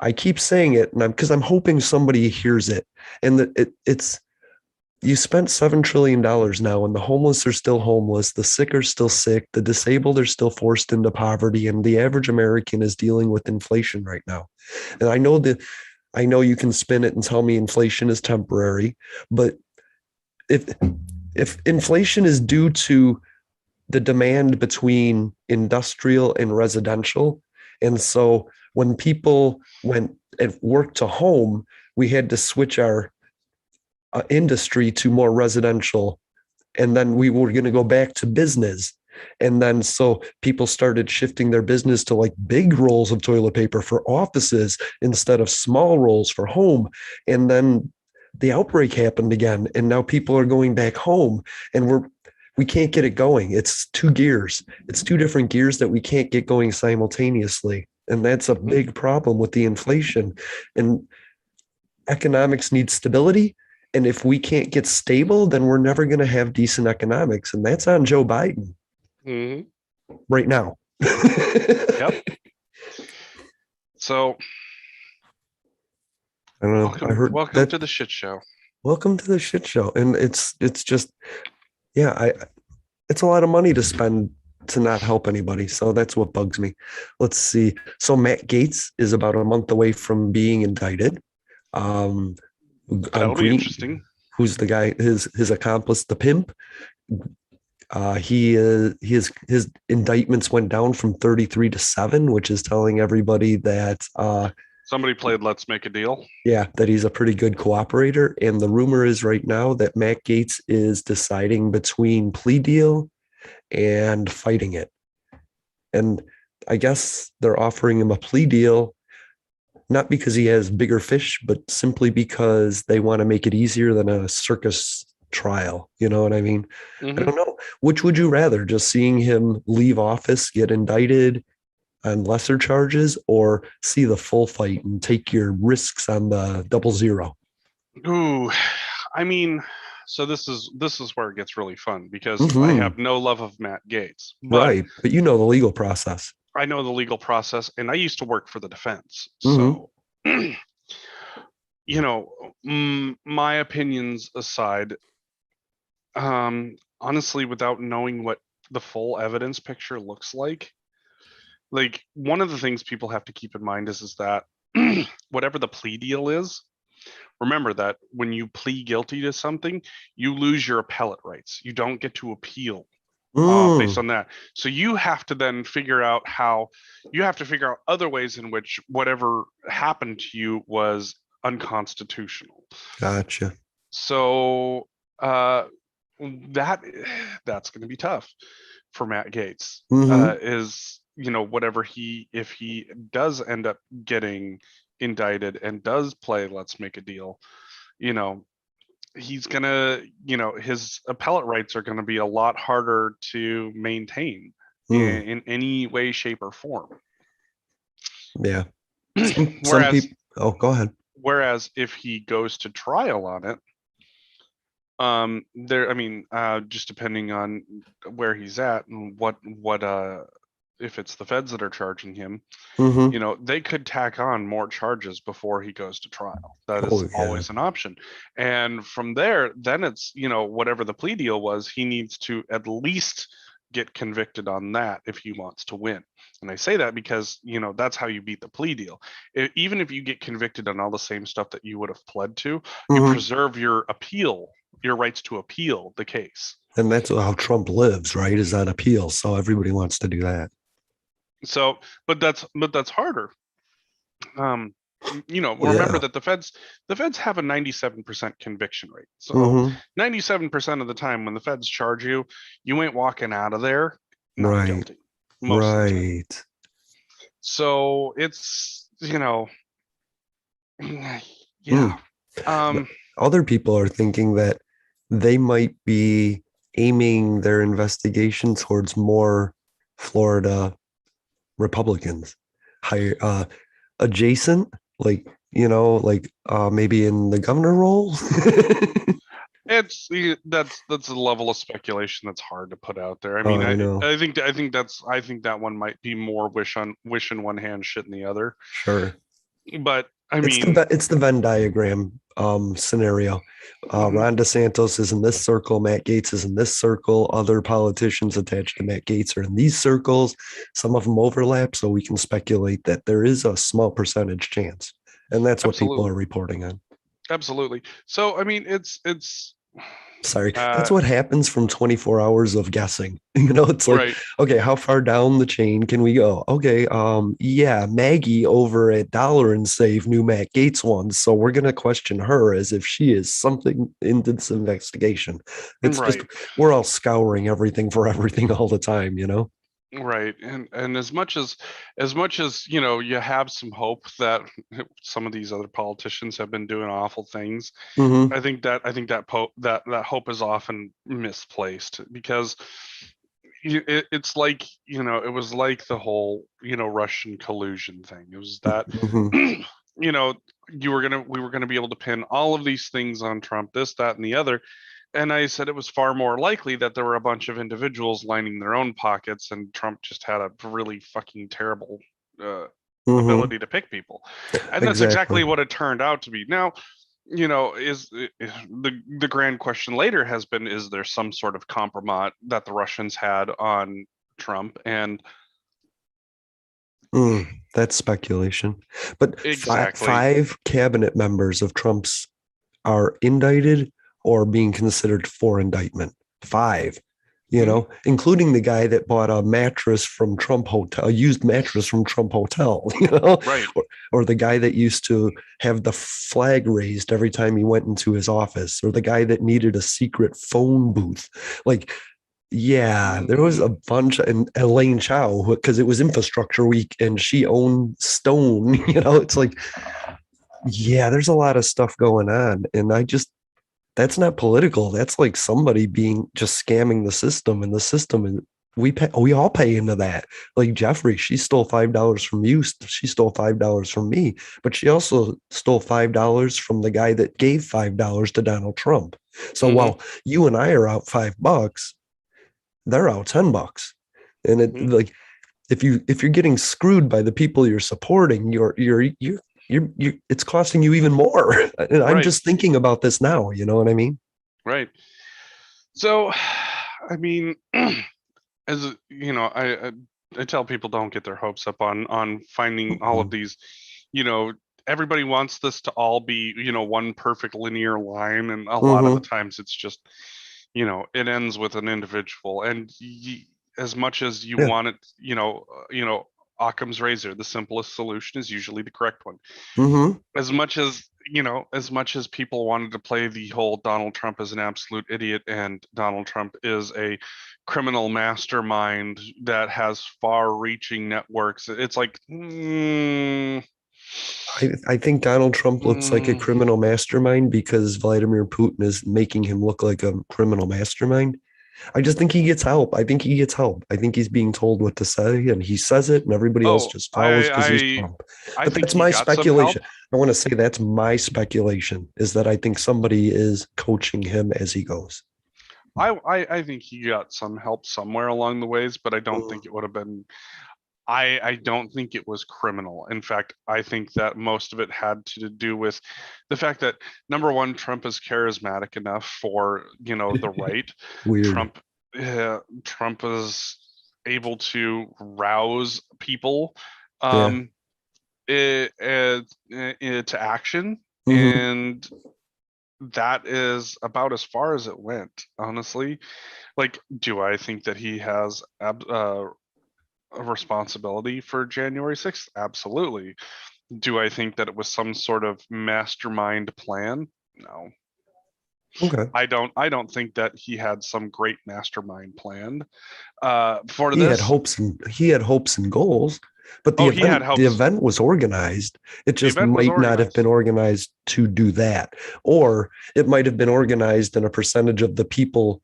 I keep saying it and I'm hoping somebody hears it. And that it's you spent $7 trillion now, and the homeless are still homeless, the sick are still sick, the disabled are still forced into poverty, and the average American is dealing with inflation right now. And I know you can spin it and tell me inflation is temporary, but if if inflation is due to the demand between industrial and residential, and so when people went and work to home, we had to switch our industry to more residential, and then we were going to go back to business. And then so people started shifting their business to like big rolls of toilet paper for offices instead of small rolls for home. And then the outbreak happened again. And now people are going back home, and we can't get it going. It's two gears. It's two different gears that we can't get going simultaneously. And that's a Mhm. big problem with the inflation. And economics needs stability. And if we can't get stable, then we're never going to have decent economics. And that's on Joe Biden Mhm. right now. Yep. I So don't know. I welcome heard welcome that. to the shit show. welcome to the shit show. And it's just, yeah, it's a lot of money to spend to not help anybody. So that's what bugs me. Let's see. So Matt Gaetz is about a month away from being indicted. Um, That'll be Green, interesting. who's the guy, his accomplice, the pimp. He his indictments went down from 33 to 7, which is telling everybody that Somebody played Let's Make a Deal. yeah, that he's a pretty good cooperator. And the rumor is right now that Matt Gaetz is deciding between plea deal and fighting it. And I guess they're offering him a plea deal, not because he has bigger fish, but simply because they want to make it easier than a circus trial. You know what I mean? I Hmm. don't know. Which would you rather, just seeing him leave office, get indicted on lesser charges, or see the full fight and take your risks on the 0-0? Ooh, I mean, so this is where it gets really fun because I Hmm. have no love of Matt Gates, but Right. But you know the legal process. I know the legal process, and I used to work for the defense. Hmm. So, you know, my opinions aside, honestly, without knowing what the full evidence picture looks like one of the things people have to keep in mind is that whatever the plea deal is, remember that when you plead guilty to something, you lose your appellate rights. You don't get to appeal based Mm. on that. So you have to then figure out how you have to figure out other ways in which whatever happened to you was unconstitutional. Gotcha. So uh, that that's going to be tough for Matt Gates. Hmm. Is whatever he if he does end up getting indicted and does play Let's Make a Deal, you know he's gonna his appellate rights are going to be a lot harder to maintain Mm. in any way, shape, or form. Yeah. Some whereas people. Oh, go ahead. whereas if he goes to trial on it, there I mean just depending on where he's at and what if it's the feds that are charging him, Hmm. they could tack on more charges before he goes to trial. That is Oh, yeah. always an option. And from there, then it's, whatever the plea deal was, he needs to at least get convicted on that if he wants to win. And I say that because, that's how you beat the plea deal. Even if you get convicted on all the same stuff that you would have pled to, you Hmm. preserve your rights to appeal the case. And that's how Trump lives, right? Is on appeal. So everybody wants to do that. So, but that's harder. Um, Oh, remember yeah. that the feds have a 97% conviction rate. So Hmm. 97% of the time when the feds charge you, you ain't walking out of there not Right. guilty most of the time. Right. So it's, Hmm. yeah. Um, Other people are thinking that they might be aiming their investigation towards more Florida Republicans, higher adjacent, like like maybe in the governor role. that's a level of speculation that's hard to put out there. I Oh, mean, I I know. I think I think that one might be more wish in one hand, shit in the other. Sure. But I It's mean, the Venn diagram scenario. mhm. Ron DeSantis is in this circle, Matt Gaetz is in this circle, other politicians attached to Matt Gaetz are in these circles. Some of them overlap, so we can speculate that there is a small percentage chance. And that's what people are Absolutely. reporting on. Absolutely. So I mean, it's Sorry, that's uh what happens from 24 hours of guessing. It's like, right, okay, how far down the chain can we go? Okay, yeah, Maggie over at Dollar and Save knew Matt Gates once, so we're gonna question her as if she is something in this investigation. It's just right, we're all scouring everything for everything all the time. right. And as much as you have some hope that some of these other politicians have been doing awful things. Hmm. I think that hope is often misplaced because it's like it was like the whole Russian collusion thing. It was that Hmm. you know we were gonna be able to pin all of these things on Trump, this, that, and the other. And I said it was far more likely that there were a bunch of individuals lining their own pockets, and Trump just had a really fucking terrible uh, Hmm. ability to pick people. And that's exactly Exactly. what it turned out to be. Now, the grand question later has been, is there some sort of compromise that the Russians had on Trump? And That's speculation. But exactly. five cabinet members of Trump's are indicted or being considered for indictment. Five, Mhm. including the guy that bought a mattress from Trump Hotel, a used mattress from Trump Hotel, Right. or the guy that used to have the flag raised every time he went into his office, or the guy that needed a secret phone booth. Like, yeah, there was a Mm, bunch, and Elaine Chao, because it was infrastructure week and she owned Stone, it's like, yeah, there's a lot of stuff going on. And that's not political. That's like somebody being just scamming the system, and the system, and we all pay into that. Like Jeffrey, she stole $5 from you. She stole $5 from me, but she also stole $5 from the guy that gave $5 to Donald Trump. So mhm, while you and I are out $5, they're out $10. And it mhm. like if you're getting screwed by the people you're supporting, you're it's costing you even more. And I'm Right. just thinking about this now, you know what I mean? Right. So, I mean, as I tell people, don't get their hopes up on finding all of Mhm. these, you know, everybody wants this to all be, one perfect linear line, and a lot of the Mhm. times it's just, it ends with an individual. And as much as you Yeah. want it, Occam's razor, the simplest solution is usually the correct one. Mhm. As much as people wanted to play the whole Donald Trump is an absolute idiot and Donald Trump is a criminal mastermind that has far-reaching networks, it's like, I think Donald Trump looks like a mm, criminal mastermind because Vladimir Putin is making him look like a criminal mastermind. I just think he gets help. I think he gets help. I think he's being told what to say and he says it and everybody else oh, just follows because he's I Trump. I But think that's he my got some speculation. help. I want to say that's my speculation is that I think somebody is coaching him as he goes. I think he got some help somewhere along the ways, but I don't Mm, think it would have been. I don't think it was criminal. In fact, I think that most of it had to do with the fact that, number one, Trump is charismatic enough for, the right. weird. Trump is able to rouse people, Yeah. um, to action, Hmm. and that is about as far as it went, honestly. Like, do I think that he has a responsibility for January 6th? Absolutely. Do I think that it was some sort of mastermind plan? No. Okay. I don't think that he had some great mastermind plan for He had this. hopes and goals, but the Oh, he had event the hopes. event was organized. It The just event was might not have been organized. organized to do that, or it might have been organized and a percentage of the people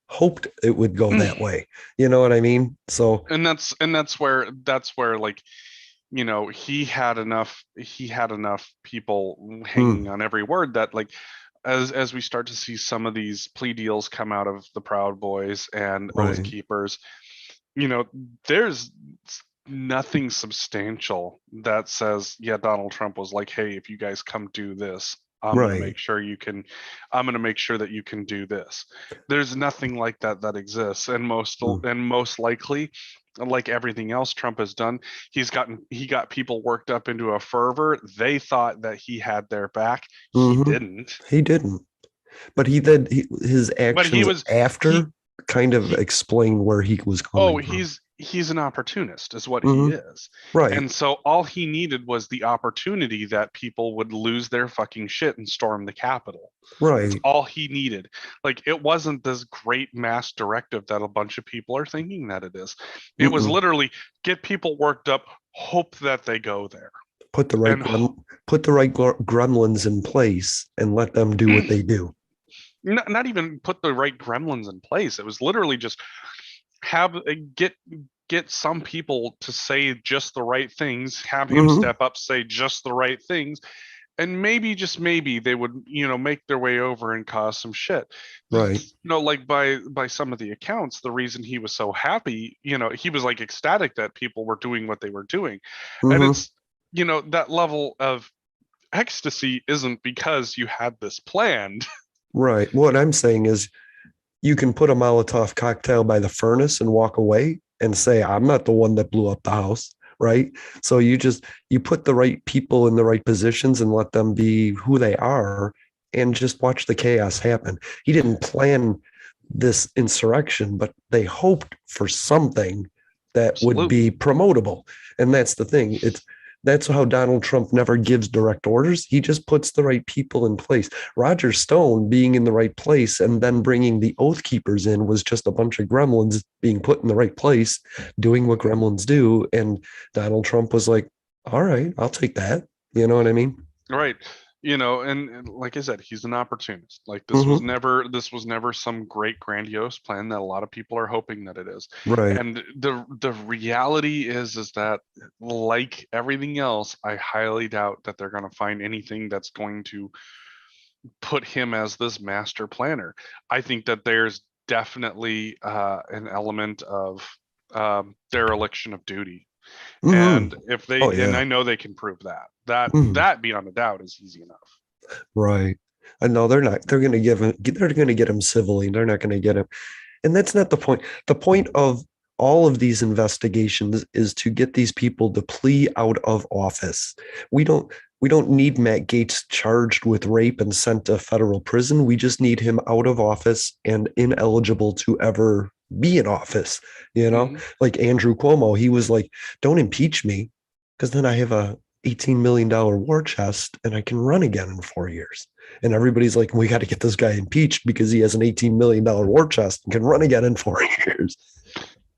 hoped it would go that way. You know what I mean? So, And that's where, like, he had enough people hanging mm, on every word that, like, as we start to see some of these plea deals come out of the Proud Boys and Oath right, Keepers, you know, there's nothing substantial that says, yeah, Donald Trump was like, hey, if you guys come do this, I'm going to right. make sure you can, I'm going to make sure that you can do this. There's nothing like that that exists. And Mm, most likely, like everything else Trump has done, he got people worked up into a fervor. They thought that he had their back. He hmm. didn't. He didn't, but his But he actions was after he kind of he explain where he was oh, coming from. he's an opportunist is what he Hmm. is. Right, And so all he needed was the opportunity that people would lose their fucking shit and storm the Capitol. That's right. all he needed. Like, it wasn't this great mass directive that a bunch of people are thinking that it is. It was Mm-mm. literally get people worked up, hope that they go there. Put the right And grem- put the right gremlins in place and let them do what they do. not even put the right gremlins in place. It was literally just have get some people to say just the right things, have him Hmm. step up, say just the right things, and maybe, just maybe, they would, make their way over and cause some shit. Right. Like, by some of the accounts, the reason he was so happy, he was like ecstatic that people were doing what they were doing. And Hmm. it's, that level of ecstasy isn't because you had this planned. Right. What I'm saying is you can put a Molotov cocktail by the furnace and walk away and say, I'm not the one that blew up the house. Right. So you put the right people in the right positions and let them be who they are and just watch the chaos happen. He didn't plan this insurrection, but they hoped for something that would be Absolutely. promotable. And that's the thing. That's how Donald Trump never gives direct orders. He just puts the right people in place. Roger Stone being in the right place and then bringing the Oath Keepers in was just a bunch of gremlins being put in the right place, doing what gremlins do. And Donald Trump was like, all right, I'll take that. You know what I mean? Right. And like I said, he's an opportunist. Like Mm-hmm. this was never some great grandiose plan that a lot of people are hoping that it is. Right. And the reality is that like everything else, I highly doubt that they're going to find anything that's going to put him as this master planner. I think that there's definitely an element of dereliction of duty. And Mm-hmm. if Oh and I yeah. know they can prove that. That Mhm. that beyond a doubt is easy enough. Right. And no, they're not. They're going to give him. They're going to get him civilly. They're not going to get him. And that's not the point. The point of all of these investigations is to get these people to plea out of office. We don't. We don't need Matt Gaetz charged with rape and sent to federal prison. We just need him out of office and ineligible to ever be in office. You know, Hmm. like Andrew Cuomo, he was like, "Don't impeach me, because then I have a $18 million war chest and I can run again in 4 years." And everybody's like, we got to get this guy impeached because he has an $18 million war chest and can run again in 4 years.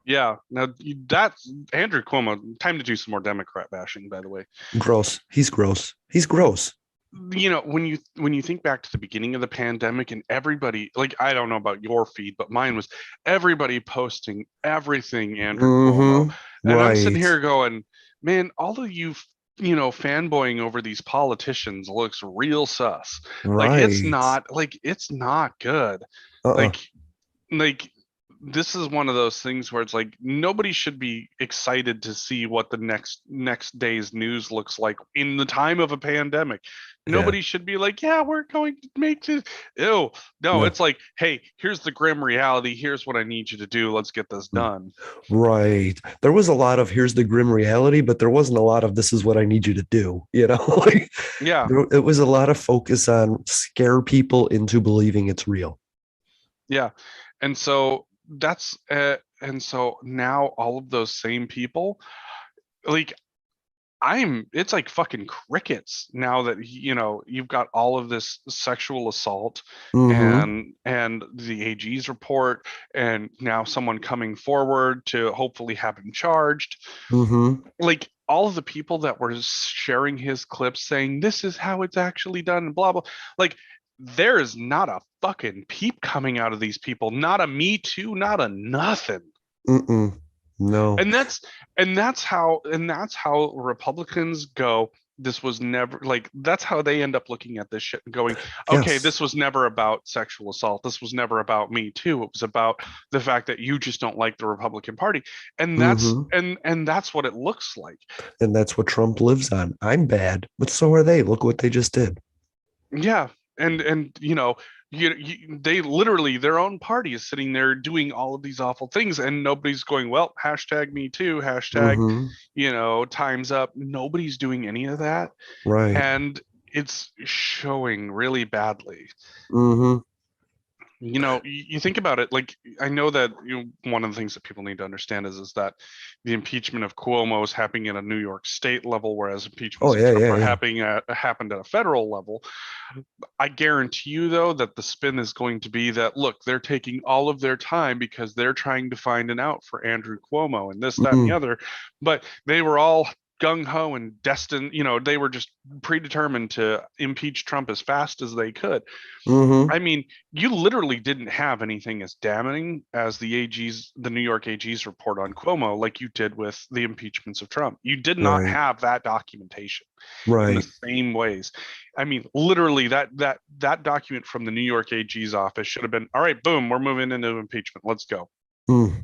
Yeah. Now that's Andrew Cuomo. Time to do some more Democrat bashing, by the way. Gross. He's gross. He's gross. When you think back to the beginning of the pandemic and everybody, like, I don't know about your feed, but mine was everybody posting everything Andrew Cuomo. Mm-hmm. And I'm sitting Right. here going, man, all of you fanboying over these politicians looks real sus. Right. Like it's not good. Uh-uh. Like like this is one of those things where it's like nobody should be excited to see what the next day's news looks like in the time of a pandemic. Yeah. Nobody should be like, yeah, we're going to make this. Ew. No, No. it's like, hey, here's the grim reality. Here's what I need you to do. Let's get this done. Right. There was a lot of here's the grim reality, but there wasn't a lot of this is what I need you to do. You know, like Yeah, it was a lot of focus on scare people into believing it's real. yeah. And so and so now all of those same people, like it's like fucking crickets now that you've got all of this sexual assault Mm-hmm. and the AG's report and now someone coming forward to hopefully have him charged. Mm-hmm. Like all of the people that were sharing his clips saying this is how it's actually done and blah blah, like there is not a fucking peep coming out of these people, not a me too, not a nothing. Mm-mm. No. and that's and that's how Republicans go. This was never, like, that's how they end up looking at this shit and going, okay, Yes. this was never about sexual assault, this was never about me too, it was about the fact that you just don't like the Republican Party. And that's Mm-hmm. and that's what it looks like. And that's what Trump lives on. I'm bad, but so are they. Look what they just did. Yeah. And they literally, their own party is sitting there doing all of these awful things and nobody's going, well, hashtag me too, hashtag, Mm-hmm. time's up. Nobody's doing any of that. Right. And it's showing really badly. Mm-hmm. You think about it, like, I know that one of the things that people need to understand is that the impeachment of Cuomo is happening at a New York state level, whereas Oh impeachments of yeah, Trump yeah, are yeah. happened at a federal level. I guarantee you, though, that the spin is going to be that, look, they're taking all of their time because they're trying to find an out for Andrew Cuomo and this, that, and the Mm-hmm. other. But they were all gung ho and destined, they were just predetermined to impeach Trump as fast as they could. Mm-hmm. I mean, you literally didn't have anything as damning as the New York AG's report on Cuomo, like you did with the impeachments of Trump. You did not Right. have that documentation in the Right. same ways. I mean, literally, that document from the New York AG's office should have been, all right, boom, we're moving into impeachment. Let's go. Mm.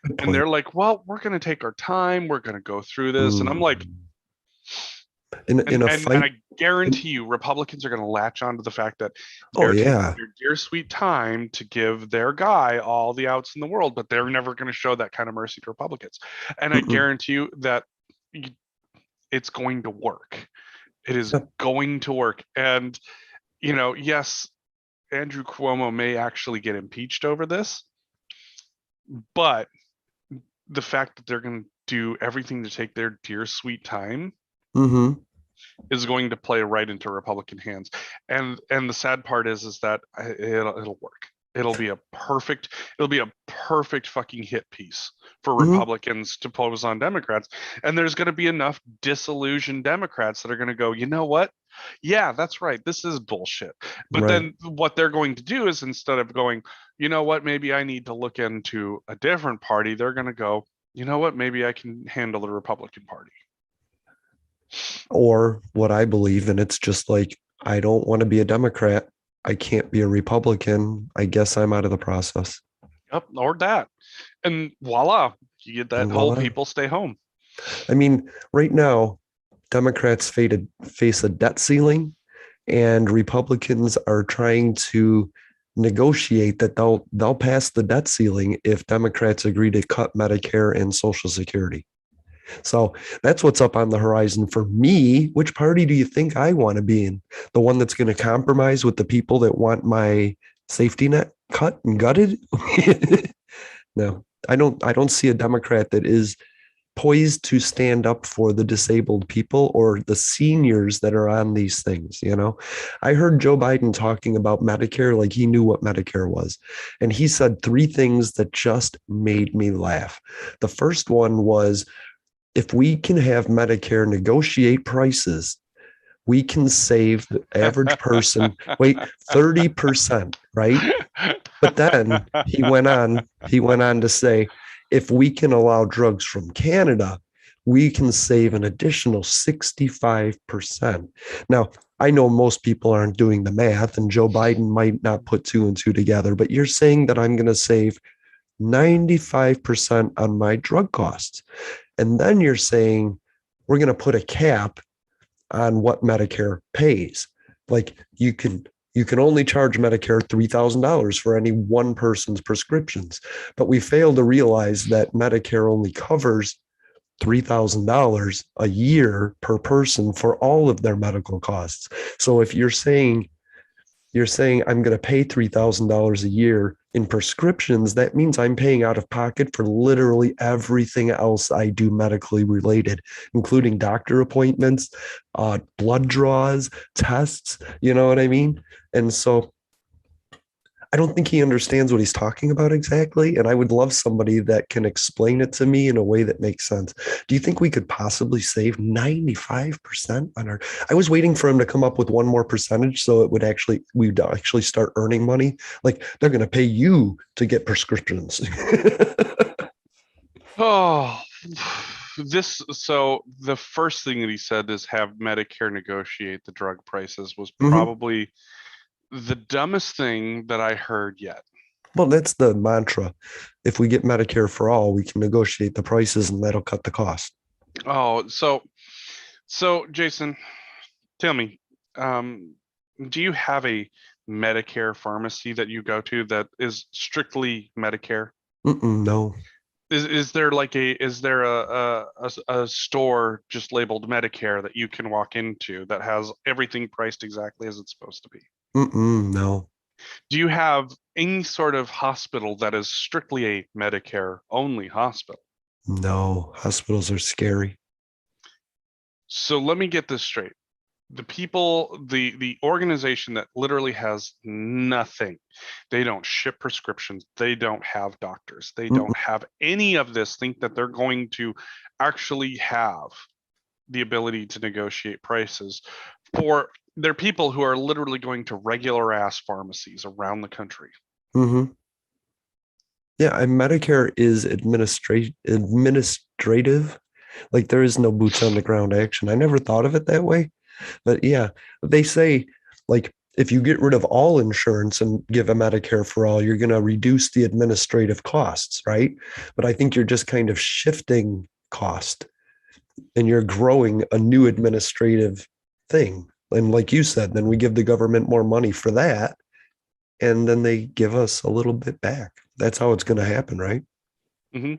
Good And point. they're like, well, we're going to take our time. We're going to go through this. And I'm like, Mm. In a And fight. I guarantee you, Republicans are going to latch onto the fact that Oh they're taking yeah. their dear sweet time to give their guy all the outs in the world, but they're never going to show that kind of mercy to Republicans. And I Mm-mm. guarantee you that it's going to work. It is Yep. going to work. And, yes, Andrew Cuomo may actually get impeached over this, but the fact that they're going to do everything to take their dear sweet time Mm-hmm. is going to play right into Republican hands. And the sad part is that it'll work. It'll be a perfect fucking hit piece for Mm-hmm. Republicans to pose on Democrats. And there's going to be enough disillusioned Democrats that are going to go, you know what? Yeah, that's right. This is bullshit. But Right. then what they're going to do is, instead of going, you know what, maybe I need to look into a different party, they're going to go, you know what, maybe I can handle the Republican Party. Or what I believe, and it's just like, I don't want to be a Democrat. I can't be a Republican. I guess I'm out of the process. Yep, or that. And voila, you get that And whole voila. people stay home. I mean, right now, Democrats face a debt ceiling, and Republicans are trying to negotiate that they'll pass the debt ceiling if Democrats agree to cut Medicare and Social Security. So that's what's up on the horizon for me. Which party do you think I want to be in? The one that's going to compromise with the people that want my safety net cut and gutted? No, I don't see a Democrat that is poised to stand up for the disabled people or the seniors that are on these things. I heard Joe Biden talking about Medicare like he knew what Medicare was. And he said three things that just made me laugh. The first one was, if we can have Medicare negotiate prices, we can save the average person, wait, 30%, right? But then he went on to say, if we can allow drugs from Canada, we can save an additional 65%. Now, I know most people aren't doing the math, and Joe Biden might not put two and two together, but you're saying that I'm going to save 95% on my drug costs. And then you're saying we're going to put a cap on what Medicare pays. Like you can only charge Medicare $3,000 for any one person's prescriptions, but we fail to realize that Medicare only covers $3,000 a year per person for all of their medical costs. So if you're saying I'm going to pay $3,000 a year in prescriptions, that means I'm paying out of pocket for literally everything else I do medically related, including doctor appointments, blood draws, tests. You know what I mean? And so I don't think he understands what he's talking about exactly. And I would love somebody that can explain it to me in a way that makes sense. Do you think we could possibly save 95% on our? I was waiting for him to come up with one more percentage so we'd actually start earning money. Like they're going to pay you to get prescriptions. Oh, so the first thing that he said is have Medicare negotiate the drug prices was Mhm. probably the dumbest thing that I heard yet. Well, that's the mantra. If we get Medicare for all, we can negotiate the prices and that'll cut the cost. Oh, so Jason, tell me, do you have a Medicare pharmacy that you go to that is strictly Medicare? No. Is there like is there a store just labeled Medicare that you can walk into that has everything priced exactly as it's supposed to be? No. Do you have any sort of hospital that is strictly a Medicare only hospital? No. Hospitals are scary. So let me get this straight. The organization that literally has nothing, they don't ship prescriptions, they don't have doctors, they Mm-mm. don't have any of this, think that they're going to actually have the ability to negotiate prices for their people who are literally going to regular ass pharmacies around the country. Mm-hmm. Yeah, and Medicare is administrative. Like there is no boots on the ground action. I never thought of it that way. But yeah, they say like if you get rid of all insurance and give a Medicare for all, you're going to reduce the administrative costs, right? But I think you're just kind of shifting cost. and you're growing a new administrative thing. And like you said, then we give the government more money for that, and then they give us a little bit back. That's how it's going to happen, right? Hmm.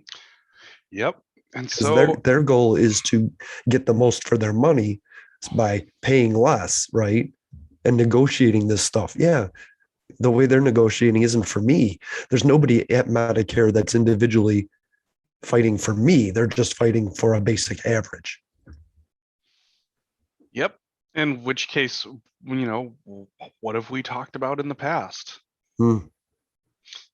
Yep. And Because their so, their goal is to get the most for their money by paying less, right? And negotiating this stuff. Yeah, the way they're negotiating isn't for me. There's nobody at Medicare that's individually fighting for me. They're just fighting for a basic average. yep. In which case, what have we talked about in the past? Hmm.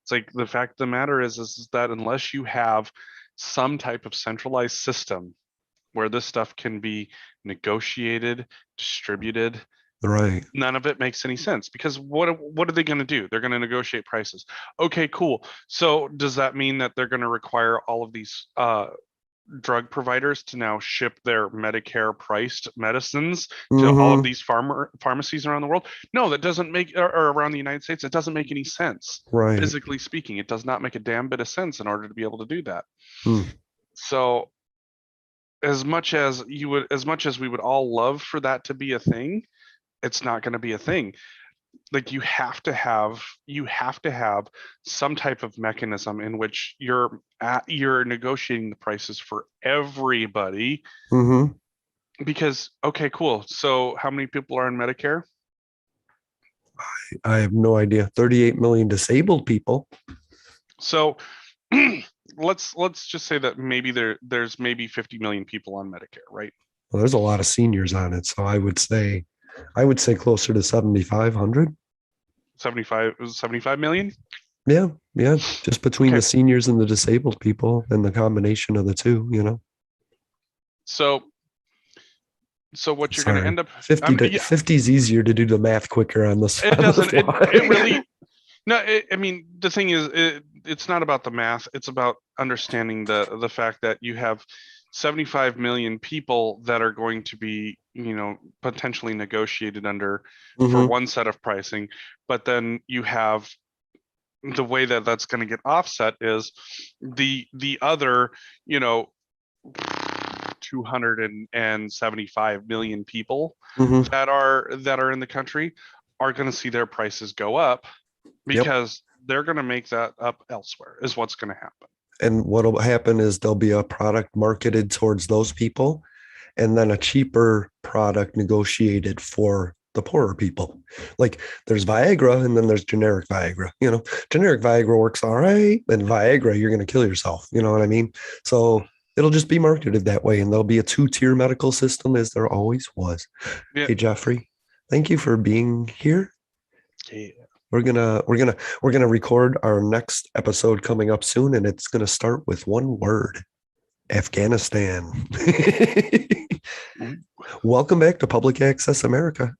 It's like the fact of the matter is that unless you have some type of centralized system where this stuff can be negotiated, distributed, Right. none of it makes any sense because what are they going to do? They're going to negotiate prices. Okay, cool. So does that mean that they're going to require all of these drug providers to now ship their Medicare priced medicines to all of Mm-hmm. these pharmacies around the world? No, that doesn't make, or around the United States, it doesn't make any sense. Right. Physically speaking, it does not make a damn bit of sense in order to be able to do that. Hmm. So as much as we would all love for that to be a thing, it's not going to be a thing. Like you have to have some type of mechanism in which you're negotiating the prices for everybody. Mm-hmm. Because okay, cool, so how many people are on Medicare? I have no idea. 38 million disabled people. So let's just say that maybe there's maybe 50 million people on Medicare, right? Well, there's a lot of seniors on it. So I would say closer to 7,500. 75 million. Yeah. Yeah. Just between Okay, the seniors and the disabled people and the combination of the two. so what you're going to Sorry. end up, 50 to yeah, 50 is easier to do the math quicker on this it on the doesn't, it really, fly. no, I mean, the thing is, it's not about the math. It's about understanding the fact that you have 75 million people that are going to be, potentially negotiated under for Hmm. one set of pricing, but then you have the way that that's going to get offset is the other, you know, 275 million people Hmm. that are in the country are going to see their prices go up Yep. because they're going to make that up elsewhere is what's going to happen. And what'll happen is there'll be a product marketed towards those people and then a cheaper product negotiated for the poorer people. Like there's Viagra and then there's generic Viagra. Generic Viagra works all right, and Viagra, you're going to kill yourself. You know what I mean? So it'll just be marketed that way, and there'll be a two-tier medical system as there always was. Yeah. Hey, Jeffrey, thank you for being here. Yeah. We're gonna record our next episode coming up soon, and it's gonna start with one word: Afghanistan. Welcome back to Public Access America.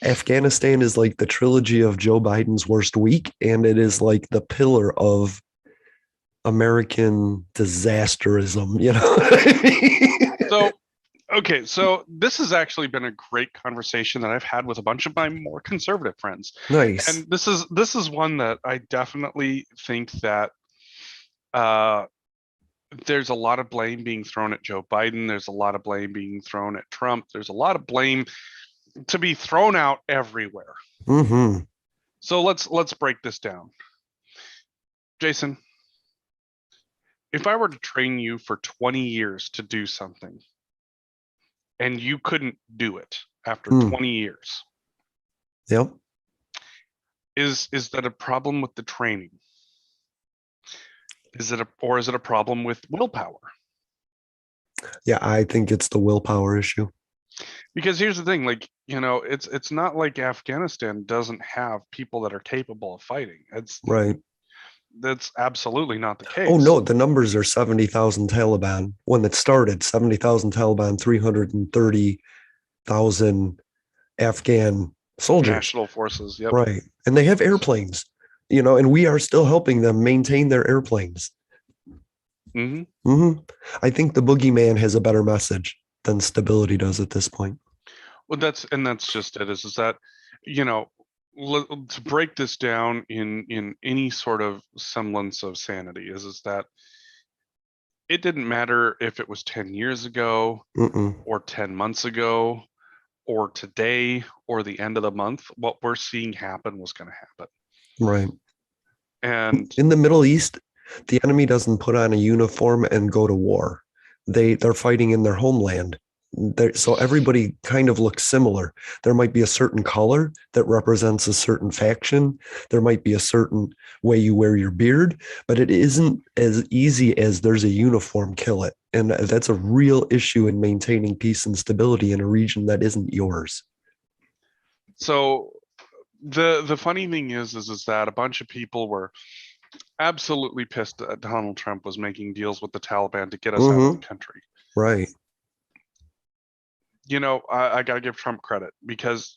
Afghanistan is like the trilogy of Joe Biden's worst week, and it is like the pillar of American disasterism. You know what I mean? So, okay, so this has actually been a great conversation that I've had with a bunch of my more conservative friends. Nice. And this is one that I definitely think that uh there's a lot of blame being thrown at Joe Biden. There's a lot of blame being thrown at Trump. There's a lot of blame to be thrown out everywhere. Mm-hmm. So let's break this down. Jason, if I were to train you for 20 years to do something and you couldn't do it after Mm. 20 years, Yep. is that a problem with the training? Is it a problem with willpower? Yeah, I think it's the willpower issue. Because here's the thing, like, it's not like Afghanistan doesn't have people that are capable of fighting. Right. That's absolutely not the Oh case. no, the numbers are 70,000 Taliban. When it started, 70,000 Taliban, 330,000 Afghan soldiers. National forces, yep. Right. And they have airplanes, and we are still helping them maintain their airplanes. Hmm. Hmm. I think the boogeyman has a better message than stability does at this point. Well, that's just it. Is that, you know, to break this down in any sort of semblance of sanity is that it didn't matter if it was 10 years ago Mm-mm. or 10 months ago or today or the end of the month. What we're seeing happen was going to happen. Right. And In the Middle East, the enemy doesn't put on a uniform and go to war. They're fighting in their homeland. So everybody kind of looks similar. There might be a certain color that represents a certain faction. There might be a certain way you wear your beard, but it isn't as easy as there's a uniform, kill it. And that's a real issue in maintaining peace and stability in a region that isn't yours. so the funny thing is that a bunch of people were absolutely pissed that Donald Trump was making deals with the Taliban to get us out of the Mm-hmm. country. Right. I got to give Trump credit because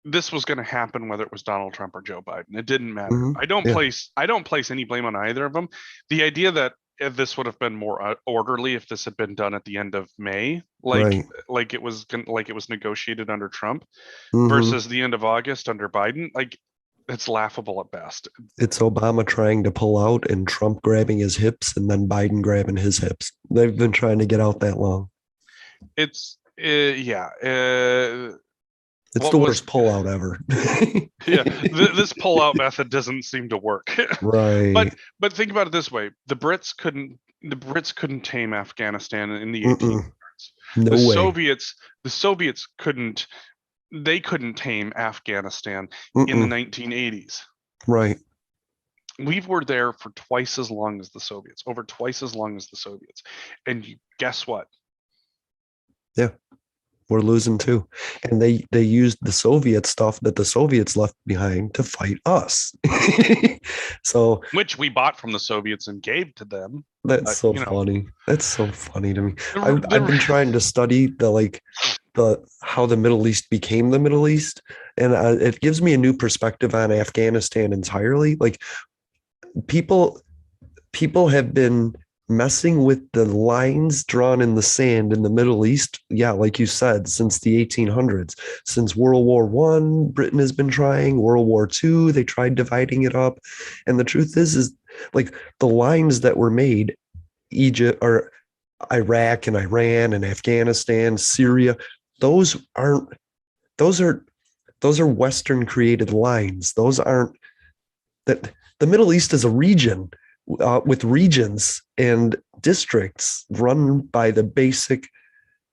this was going to happen whether it was Donald Trump or Joe Biden. It didn't matter. Mm-hmm. Yeah. I don't place any blame on either of them. The idea that if this would have been more orderly if this had been done at the end of May, Right. like it was negotiated under Trump Mm-hmm. versus the end of August under Biden, like it's laughable at best. It's Obama trying to pull out and Trump grabbing his hips and then Biden grabbing his hips. They've been trying to get out that long. It's yeah. It's What the was worst pullout ever. yeah, this pullout method doesn't seem to work. but Right. but think about it this way: the Brits couldn't tame Afghanistan in the Mm-mm. 1800s. No way. The Soviets couldn't tame Afghanistan in the Mm-mm. 1980s. Right. We were there for twice as long as the Soviets, over twice as long as the Soviets. And guess what? Yeah. We're losing too. And they used the Soviet stuff that the Soviets left behind to fight us. So Which we bought from the Soviets and gave to them. that's But, so funny. That's so funny to me. I've the been trying to study the how the Middle East became the Middle East, and it gives me a new perspective on Afghanistan entirely. Like people people have been messing with the lines drawn in the sand in the Middle East. Yeah, like you said, since the 1800s, since World War One, Britain has been trying. World War Two, they tried dividing it up, and the truth is like the lines that were made, Egypt or Iraq and Iran and Afghanistan, Syria, those aren't. Those are those are Western created lines. Those aren't that the Middle East is a region with regions and districts run by the basic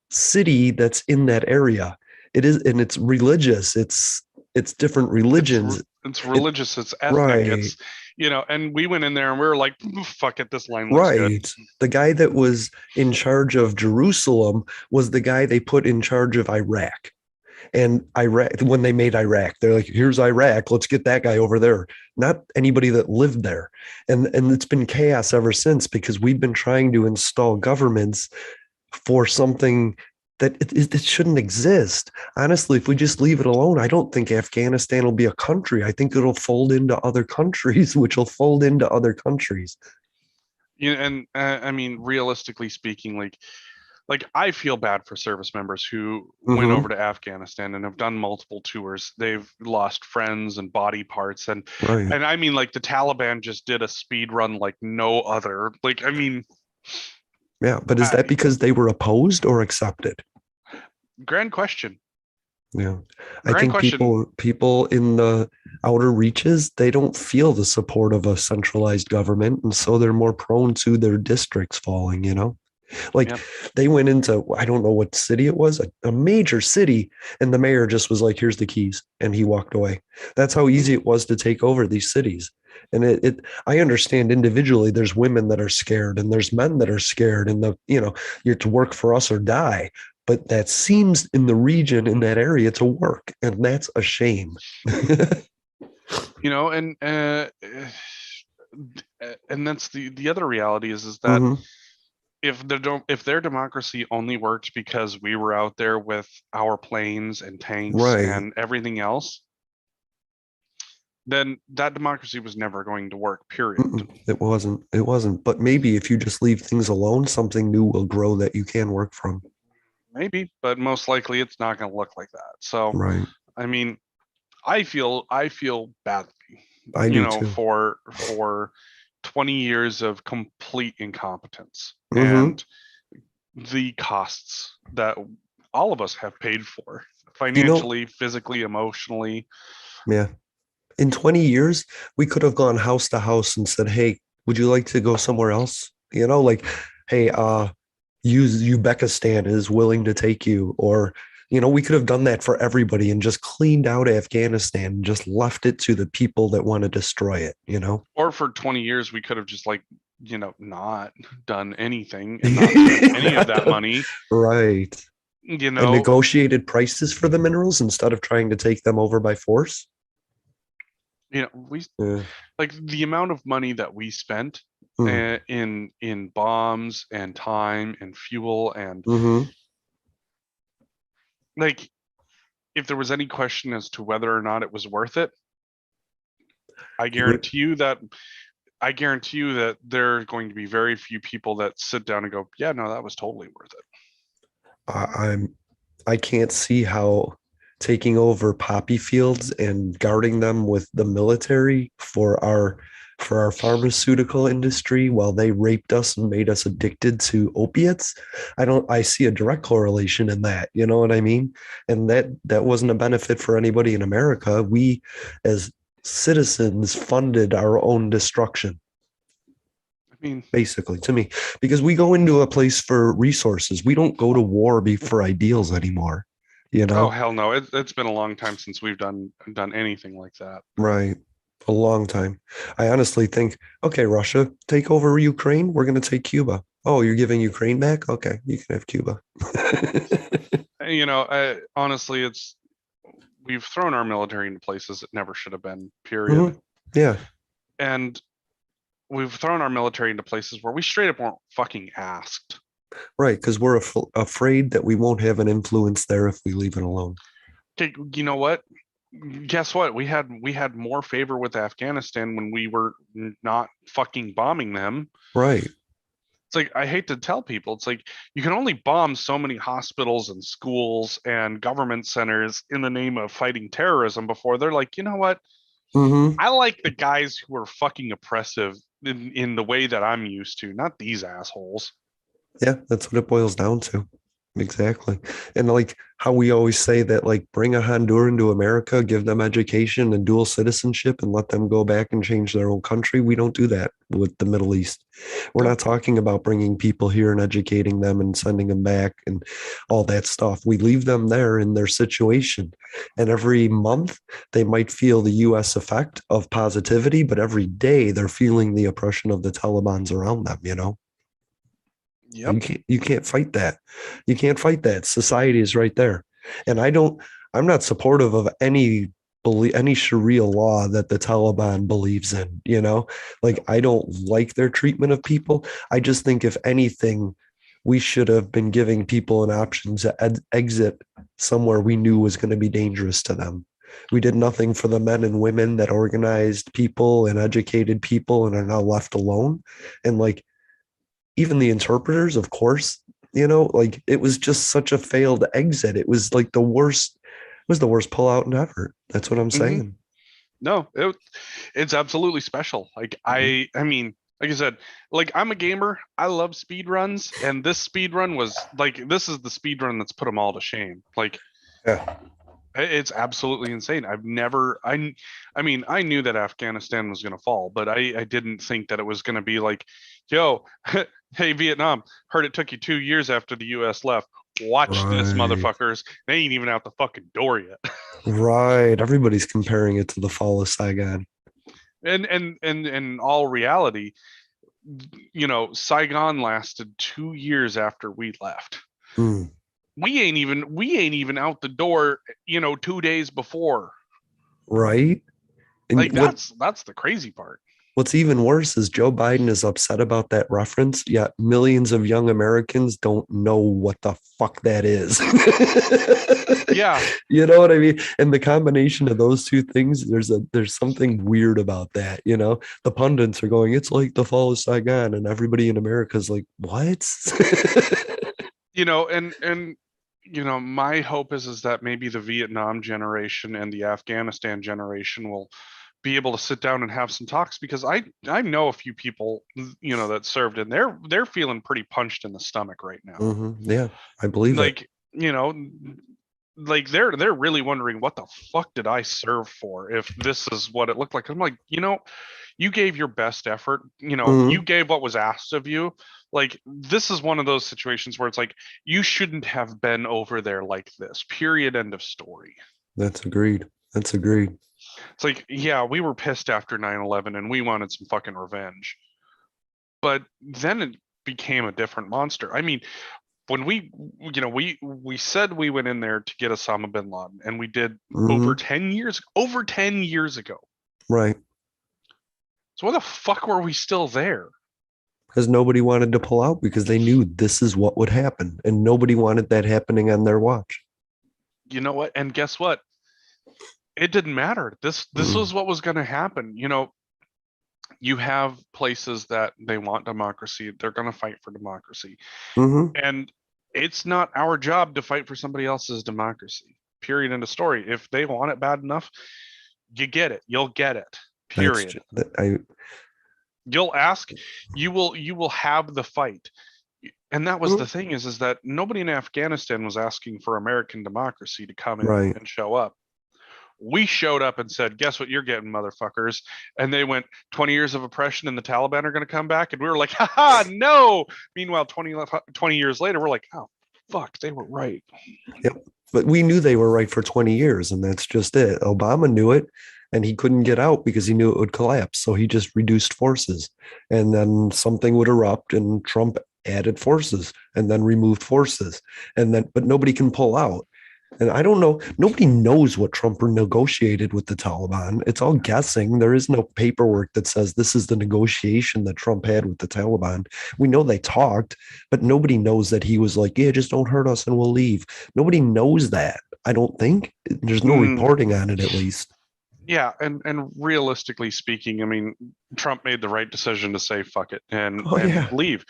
city that's in that area. It is, and it's religious. It's different religions. it's It religious, it's ethnic, right, it's and we went in there and we were like, fuck it, this line looks good. right. The guy that was in charge of Jerusalem was the guy they put in charge of Iraq. And Iraq, when they made Iraq, they're like, here's Iraq, let's get that guy over there. Not anybody that lived there. And it's been chaos ever since because we've been trying to install governments for something that it shouldn't exist. Honestly, if we just leave it alone, I don't think Afghanistan will be a country. I think it'll fold into other countries, which will fold into other countries. And I mean, realistically speaking, like I feel bad for service members who went over Mm-hmm. to Afghanistan and have done multiple tours. They've lost friends and body parts, Right. and I mean, like the Taliban just did a speed run like no other. Like I mean, Yeah. But is that because they were opposed or accepted? grand question. Yeah. I Grand think question. people in the outer reaches, they don't feel the support of a centralized government. And so they're more prone to their districts falling. Like Yeah. they went into, I don't know what city it was, a major city, and the mayor just was like, here's the keys. And he walked away. That's how easy it was to take over these cities. And I understand individually there's women that are scared and there's men that are scared and you're to work for us or die. But that seems in the region, in that area, to work. And that's a shame. And and that's the other reality is that Hmm. if their democracy only worked because we were out there with our planes and tanks Right. and everything else, then that democracy was never going to work, period. Mm-mm. It wasn't. It wasn't. But maybe if you just leave things alone, something new will grow that you can work from. Maybe, but most likely it's not going to look like that. So, Right. I mean, I feel badly, I do too. for 20 years of complete incompetence Mm-hmm. and the costs that all of us have paid for You know, financially, physically, emotionally. yeah. In 20 years, we could have gone house to house and said, "Hey, would you like to go somewhere else?" Like, "Hey, Uzbekistan is willing to take you," or we could have done that for everybody and just cleaned out Afghanistan and just left it to the people that want to destroy it. Or for 20 years, we could have just like, not done anything and not spent any of that money, Right. you And know, negotiated prices for the minerals instead of trying to take them over by force. we Yeah. like the amount of money that we spent Mm. in bombs and time and fuel and Hmm. like if there was any question as to whether or not it was worth it, I It would, guarantee you that I guarantee you that there are going to be very few people that sit down and go, yeah, no, that was totally worth it. I, I'm I can't see how taking over poppy fields and guarding them with the military for our pharmaceutical industry while they raped us and made us addicted to opiates. I see a direct correlation in that, you know what I mean? And that wasn't a benefit for anybody in America. We as citizens funded our own destruction, I mean, basically, to me, because we go into a place for resources. We don't go to war for ideals anymore, you oh know? hell no, it's been a long time since we've done anything like that. Right. A long time. I honestly think, okay, Russia, take over Ukraine. We're going to take Cuba. Oh, you're giving Ukraine back? Okay, you can have Cuba. Honestly, it's we've thrown our military into places it never should have been, period. Mhm. Yeah, And we've thrown our military into places where we straight up weren't fucking asked. right. Because we're afraid that we won't have an influence there if we leave it alone. Okay, you know what? Guess what? We had more favor with Afghanistan when we were not fucking bombing them. Right. It's like I hate to tell people, it's like you can only bomb so many hospitals and schools and government centers in the name of fighting terrorism before they're like, you know what? Hmm. I like the guys who are fucking oppressive in the way that I'm used to, not these assholes. Yeah, that's what it boils down to. Exactly. And like how we always say that, like, bring a Honduran to America, give them education and dual citizenship, and let them go back and change their own country. We don't do that with the Middle East. We're No, not talking about bringing people here and educating them and sending them back and all that stuff. We leave them there in their situation. And every month, they might feel the US effect of positivity, but every day they're feeling the oppression of the Taliban's around them. yep. You can't fight that. You can't fight that. Society is right there. And I'm not supportive of any Sharia law that the Taliban believes in. Like, I don't like their treatment of people. I just think if anything, we should have been giving people an option to exit somewhere we knew was going to be dangerous to them. We did nothing for the men and women that organized people and educated people and are now left alone. And like, even the interpreters, of course, like, it was just such a failed exit. It was like the worst pullout in ever. That's what I'm Hmm. saying. No, it's absolutely special. Like Mhm. I mean, like I said, like I'm a gamer. I love speed runs, and this speed run was like this is the speed run that's put them all to shame. Like Yeah. it's absolutely insane. I mean, I knew that Afghanistan was going to fall, but I didn't think that it was going to be like, yo, hey Vietnam, heard it took you 2 years after the U.S. left. Watch this, Right. motherfuckers. They ain't even out the fucking door yet. Right. Everybody's comparing it to the fall of Saigon. And in all reality, Saigon lasted 2 years after we left. Mm, We ain't even out the door, 2 days before. right. And Like that's the crazy part. what's even worse is Joe Biden is upset about that reference, yet millions of young Americans don't know what the fuck that is. Yeah, You know what I mean? And the combination of those two things, there's something weird about that. The pundits are going, it's like the fall of Saigon, and everybody in America is like, what? and my hope is that maybe the Vietnam generation and the Afghanistan generation will be able to sit down and have some talks, because I know a few people, that served, and they're feeling pretty punched in the stomach right now. Yeah, I believe it. Like, like they're really wondering, what the fuck did I serve for if this is what it looked like? I'm like, you gave your best effort, you Hmm. gave what was asked of you. Like, this is one of those situations where it's like, you shouldn't have been over there like this. Period. End of story. That's agreed. That's agreed. It's like, yeah, we were pissed after 9/11 and we wanted some fucking revenge. But then it became a different monster. I mean, when we said we went in there to get Osama bin Laden, and we did over Hmm. 10 years, over 10 years ago. Right. So why the fuck were we still there? Because nobody wanted to pull out because they knew this is what would happen. And nobody wanted that happening on their watch. You know what? And guess what? It didn't matter. This was what was going to happen. You have places that they want democracy. They're going to fight for democracy. Hmm. And it's not our job to fight for somebody else's democracy. Period. End of story. If they want it bad enough, you get it. You'll get it. That's Period. I. You'll ask, you will have the fight. And that was the thing, is that nobody in Afghanistan was asking for American democracy to come in Right. and show up. We showed up and said, guess what you're getting, motherfuckers. And they went, 20 years of oppression and the Taliban are going to come back. And we were like, haha, no. Meanwhile, 20 years later, we're like, oh, fuck, they were right. Yep. But we knew they were right for 20 years, and that's just it. Obama knew it, and he couldn't get out because he knew it would collapse. So he just reduced forces, and then something would erupt, and Trump added forces and then removed forces. But nobody can pull out. And I don't know, nobody knows what Trump negotiated with the Taliban. It's all guessing. There is no paperwork that says this is the negotiation that Trump had with the Taliban. We know they talked, but nobody knows that he was like, yeah, just don't hurt us and we'll leave. Nobody knows that. I don't think there's no Mm, reporting on it, at least. yeah, and realistically speaking, I mean, Trump made the right decision to say fuck it Oh, and yeah. leave.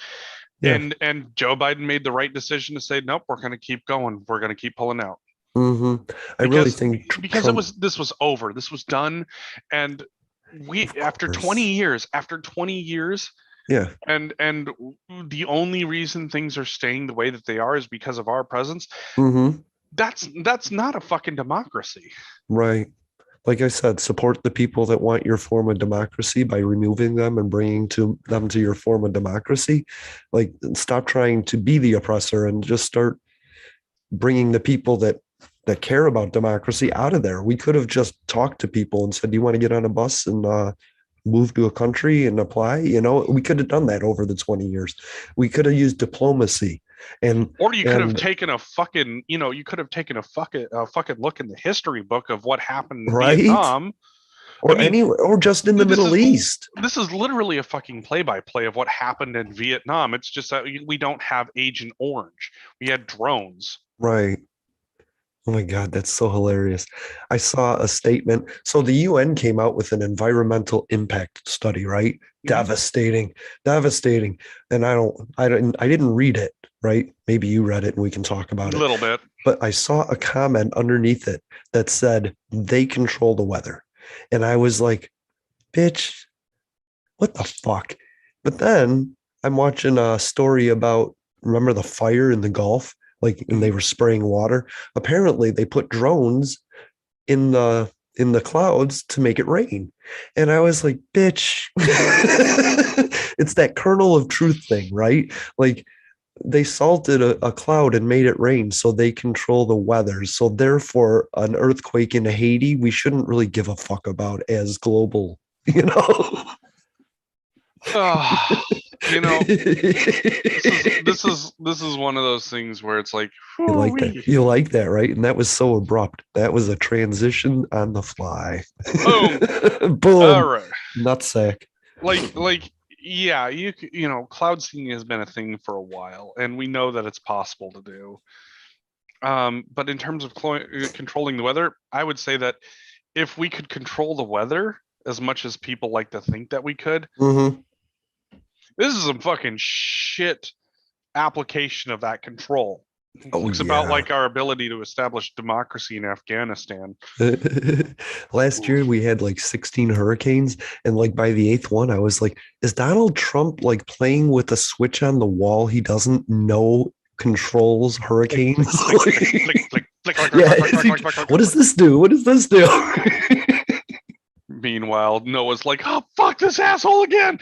Yeah. And Joe Biden made the right decision to say, nope, we're going to keep going. We're going to keep pulling out. Hmm. I really because think because Trump, this was over, this was done. And we, of after 20 course. years after 20 years, Yeah. and the only reason things are staying the way that they are is because of our presence. Hmm. That's not a fucking democracy. Right. Like I said, support the people that want your form of democracy by removing them and bringing them to your form of democracy. Like, stop trying to be the oppressor and just start bringing the people that care about democracy out of there. We could have just talked to people and said, "Do you want to get on a bus and move to a country and apply?" We could have done that over the 20 years. We could have used diplomacy and Or you could have and taken a fucking, you could have taken a fucking look in the history book of what happened in right, Vietnam. I or mean, anywhere, or just in the this Middle is East. this is literally a fucking play-by-play of what happened in Vietnam. It's just that we don't have Agent Orange. We had drones. Right. Oh my God, that's so hilarious. I saw a statement. So the UN came out with an environmental impact study, right? Mhm. Devastating, devastating. And I didn't read it, right? Maybe you read it and we can talk A about it. little bit. But I saw a comment underneath it that said they control the weather. And I was like, bitch, what the fuck? But then I'm watching a story about, remember the fire in the Gulf? Like, and they Mhm. were spraying water. Apparently, they put drones in the clouds to make it rain. And I was like, bitch. It's that kernel of truth thing, right? Like, they salted a cloud and made it rain so they control the weather. So therefore, an earthquake in Haiti, we shouldn't really give a fuck about as global, you know? Ah, you know, this is You this is this is one of those things where it's like, whoo like that. wee, You like that, right? And that was so abrupt. That was a transition on the fly. boom, all Boom. right. Nutsack. Like, yeah, cloud seeding has been a thing for a while, and we know that it's possible to do. But in terms of controlling the weather, I would say that if we could control the weather as much as people like to think that we could, Hmm. this is some fucking shit application of that control. Oh Looks about yeah. like our ability to establish democracy in Afghanistan. Last year we had like 16 hurricanes, and like by the eighth one, I was like, is Donald Trump like playing with a switch on the wall he doesn't know controls Click, click, hurricanes? click, click, click, click, click, click, click, Yeah, click, click, click, click, what click, does click. this do? What does this do? Meanwhile, Noah's like, "Oh fuck this asshole again."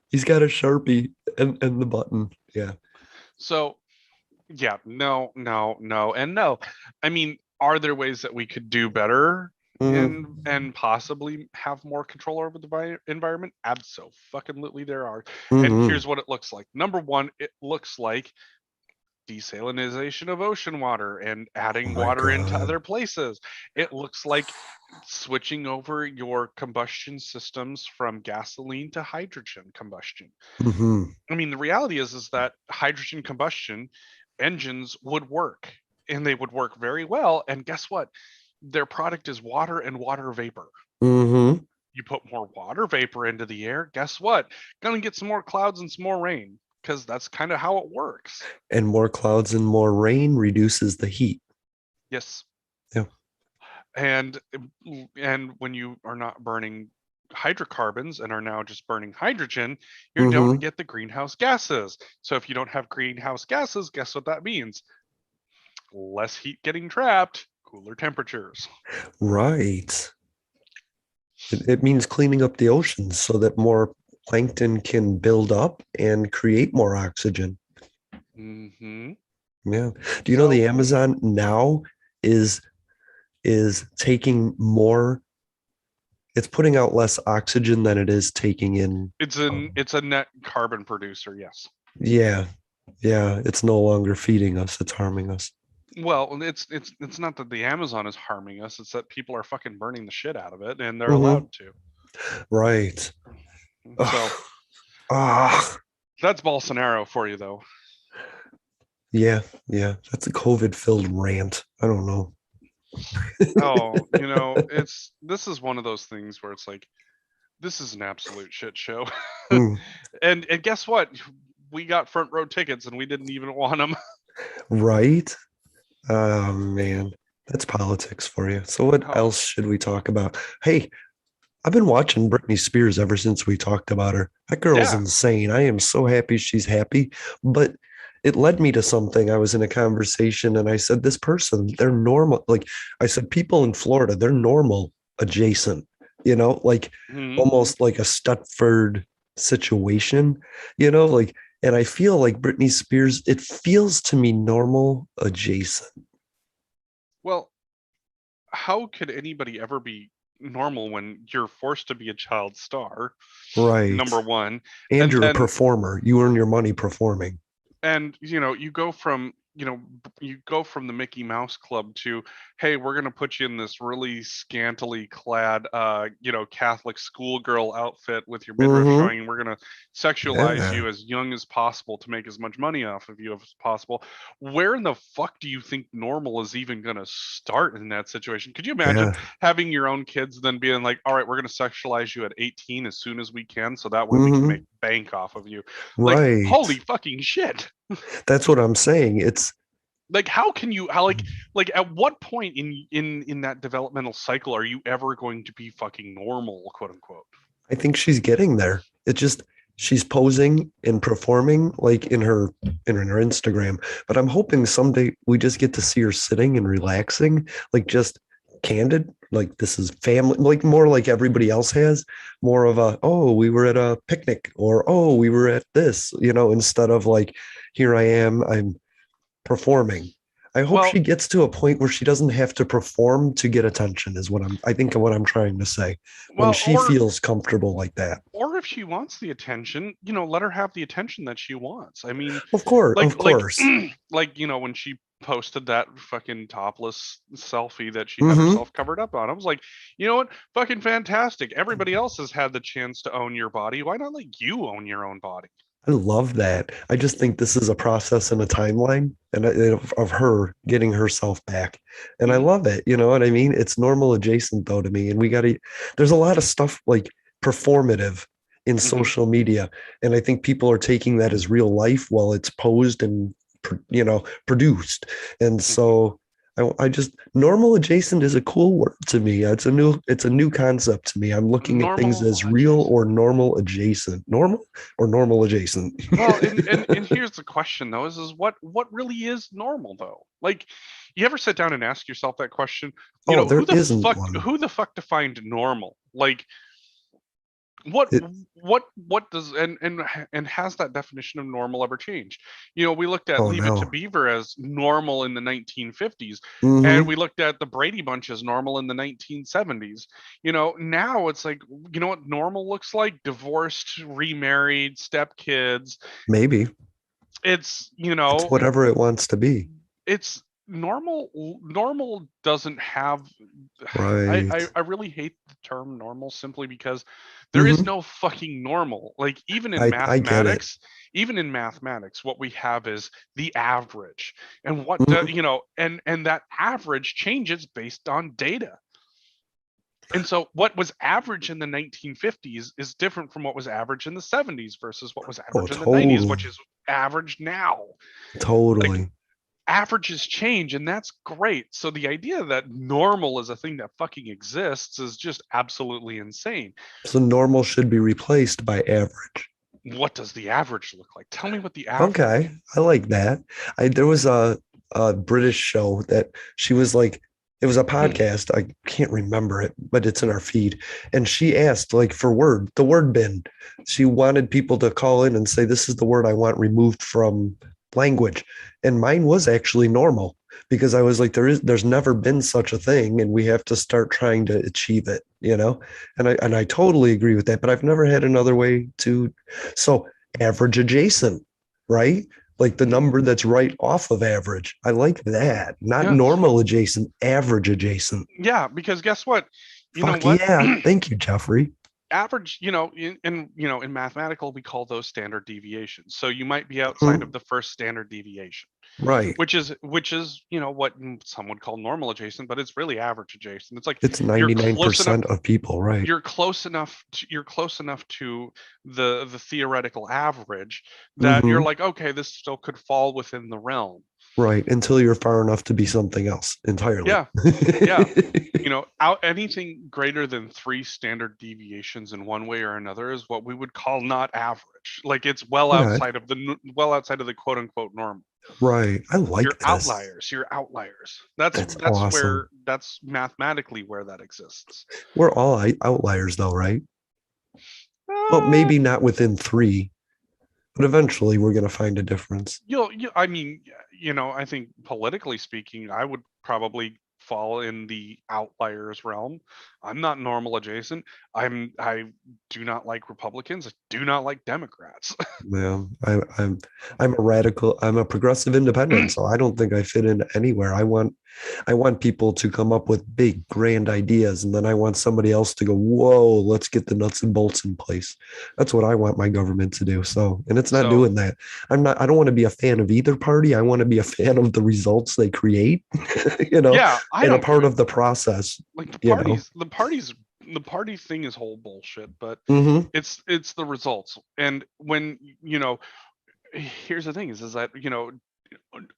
He's got a Sharpie and the button. Yeah. So yeah, no, no, no, and no. I mean, are there ways that we could do better Mm-hmm. and possibly have more control over the environment? Absolutely, there are. And Mm-hmm. here's what it looks like. Number one, it looks like desalination of ocean water and Oh adding my water into God. other places. It looks like switching over your combustion systems from gasoline to hydrogen combustion. Mm-hmm. I mean, the reality is that hydrogen combustion engines would work and they would work very well. And guess what? Their product is water and water vapor. Mm-hmm. You put more water vapor into the air, guess what? Gonna get some more clouds and some more rain because that's kind of how it works. And more clouds and more rain reduces the heat. Yes. Yeah. And and when you are not burning hydrocarbons and are now just burning hydrogen, you don't Mm-hmm. get the greenhouse gases. So if you don't have greenhouse gases, guess what that means? Less heat getting trapped, cooler temperatures. Right. It means cleaning up the oceans so that more plankton can build up and create more oxygen. Hmm. Yeah. Do you know So the Amazon now is taking more, it's putting out less oxygen than it is taking in. it's a net carbon producer, yes. Yeah. Yeah. It's no longer feeding us, it's harming us. Well, it's not that the Amazon is harming us, it's that people are fucking burning the shit out of it and they're Hmm. allowed to. Right. So Ugh. Ah, that's Bolsonaro for you though. yeah. Yeah. That's a COVID filled rant. I don't know. Oh, it's this is one of those things where it's like this is an absolute shit show. Mm, And guess what? We got front row tickets and we didn't even want them. right. Oh man, that's politics for you. So what Oh, else should we talk about? Hey, I've been watching Britney Spears ever since we talked about her. That girl's yeah. insane. I am so happy she's happy, but it led me to something. I was in a conversation and I said, this person, they're normal. Like I said, people in Florida, they're normal adjacent, like Mhm. almost like a Stutford situation, like, and I feel like Britney Spears, it feels to me normal adjacent. Well, how could anybody ever be normal when you're forced to be a child star? Right. Number one. And And you're a then performer. You earn your money performing. and you go from the Mickey Mouse Club to, hey, we're going to put you in this really scantily clad Catholic schoolgirl outfit with your midriff Mm-hmm. showing, and we're going to sexualize Yeah. you as young as possible to make as much money off of you as possible. Where in the fuck do you think normal is even going to start in that situation? Could you imagine Yeah. having your own kids then being like, all right, we're going to sexualize you at 18 as soon as we can so that way we can Mm-hmm. make bank off of you? Like, Right. holy fucking shit. That's what I'm saying. It's Like, how can you, how like at what point in that developmental cycle are you ever going to be fucking normal, quote unquote? I think she's getting there. It just she's posing and performing like in her Instagram. But I'm hoping someday we just get to see her sitting and relaxing, like just candid, like this is family, like more like everybody else has, more of a, oh, we were at a picnic or oh, we were at this, instead of like, here I am, I'm performing. I hope Well, she gets to a point where she doesn't have to perform to get attention, is I think what I'm trying to say. When well, she feels comfortable like that. or if she wants the attention, let her have the attention that she wants. I mean, Of course, like of course. like when she posted that fucking topless selfie that she had Hmm. herself covered up on, I was like, you know what, fucking fantastic. Everybody else has had the chance to own your body, why not let you own your own body? I love that. I just think this is a process and a timeline of her getting herself back. And I Hmm. love it. You know what I mean? It's normal adjacent though to me. And there's a lot of stuff like performative in Hmm. social media. And I think people are taking that as real life while it's posed and produced. And Mhm. so I just normal adjacent is a cool word to me. It's a new concept to me. I'm looking at things Normal as real adjacent. or normal adjacent. Normal or normal adjacent. Well, and here's the question though, is what really is normal though? Like, you ever sit down and ask yourself that question? Oh, there isn't one. Who the fuck defined normal? Like, what It, what does and has that definition of normal ever changed? We looked at oh Leave It to no. Beaver as normal in the 1950s, and Hmm. we looked at the Brady Bunch as normal in the 1970s. Now it's like, what normal looks like: divorced, remarried, stepkids. Maybe It's, it's whatever it wants to be. it's normal doesn't have Right. I really hate the term normal simply because there is Hmm. no fucking normal. Like, I get it. even in mathematics, what we have is the average. And Mhm. and that average changes based on data. And so what was average in the 1950s is different from what was average in the 70s versus what was Oh, average in the 90s, which totally. is average now. Like, Totally. averages change, and that's great. So the idea that normal is a thing that fucking exists is just absolutely insane. So normal should be replaced by average. What does the average look like? Tell me what the average. Okay, I like that. There was a British show that she was like, it was a podcast. I can't remember it, but it's in our feed. And she asked like for the word bin. She wanted people to call in and say, this is the word I want removed from language. And mine was actually normal because I was like, there's never been such a thing, and we have to start trying to achieve it. And I totally agree with that, but I've never had another way to. So average adjacent, right? Like the Mhm. number that's right off of average. I like that. Not Yeah, normal adjacent, average adjacent. yeah, because guess what? You know Fuck what? yeah. Thank you, Jeffrey. Average, in mathematical, we call those standard deviations. So you might be outside of Mhm. the first standard deviation, Right. which is what some would call normal adjacent, but it's really average adjacent. It's like It's you're close enough 99% of people, right? you're close enough to the theoretical average that you're Hmm. like, okay, this still could fall within the realm. Right. Until you're far enough to be something else entirely. Yeah, yeah. Out anything greater than three standard deviations in one way or another is what we would call not average. Like, it's Okay. well outside of the quote unquote norm. Right. I You're like this. outliers. You're outliers. That's That's that's awesome. where that's mathematically where that exists. We're all outliers though, right? Well, Uh, maybe not within three, but eventually we're going to find a difference. I mean, I think politically speaking, I would probably fall in the outliers realm. I'm not normal adjacent. I do not like Republicans. I do not like Democrats. Yeah, I'm a radical. I'm a progressive independent, so I don't think I fit in anywhere. I want people to come up with big, grand ideas, and then I want somebody else to go, "Whoa, let's get the nuts and bolts in place." That's what I want my government to do. So, and it's not So doing that. I'm not. I don't want to be a fan of either party. I want to be a fan of the results they create, you know, yeah, I and a don't give part it of the process. like the You know. parties, the party thing is whole bullshit, but Hmm. it's the results. And when here's the thing is that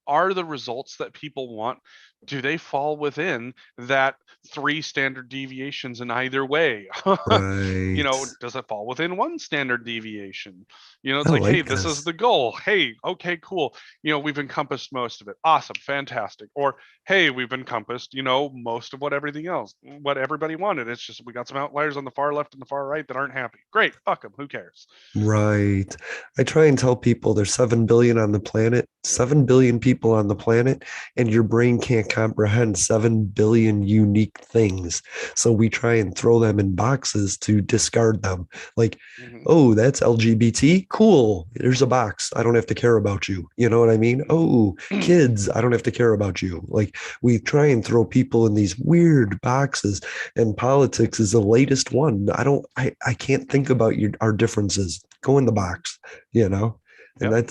are the results that people want, do they fall within that three standard deviations in either way? Right. Does it fall within one standard deviation? I It's like, hey, like this is this. the goal. Hey, okay, cool. We've encompassed most of it. Awesome, fantastic. Or, hey, we've encompassed, most of what everybody wanted. It's just we got some outliers on the far left and the far right that aren't happy. Great, fuck them. Who cares? Right. I try and tell people there's 7 billion on the planet, 7 billion people on the planet, and your brain can't comprehend 7 billion unique things. So we try and throw them in boxes to discard them. Like, Hmm. oh, that's LGBT. Cool. There's a box. I don't have to care about you. You know what I mean? Oh, kids, I don't have to care about you. Like, we try and throw people in these weird boxes, and politics is the latest one. I can't think about our differences. Go in the box, you know? And Yep.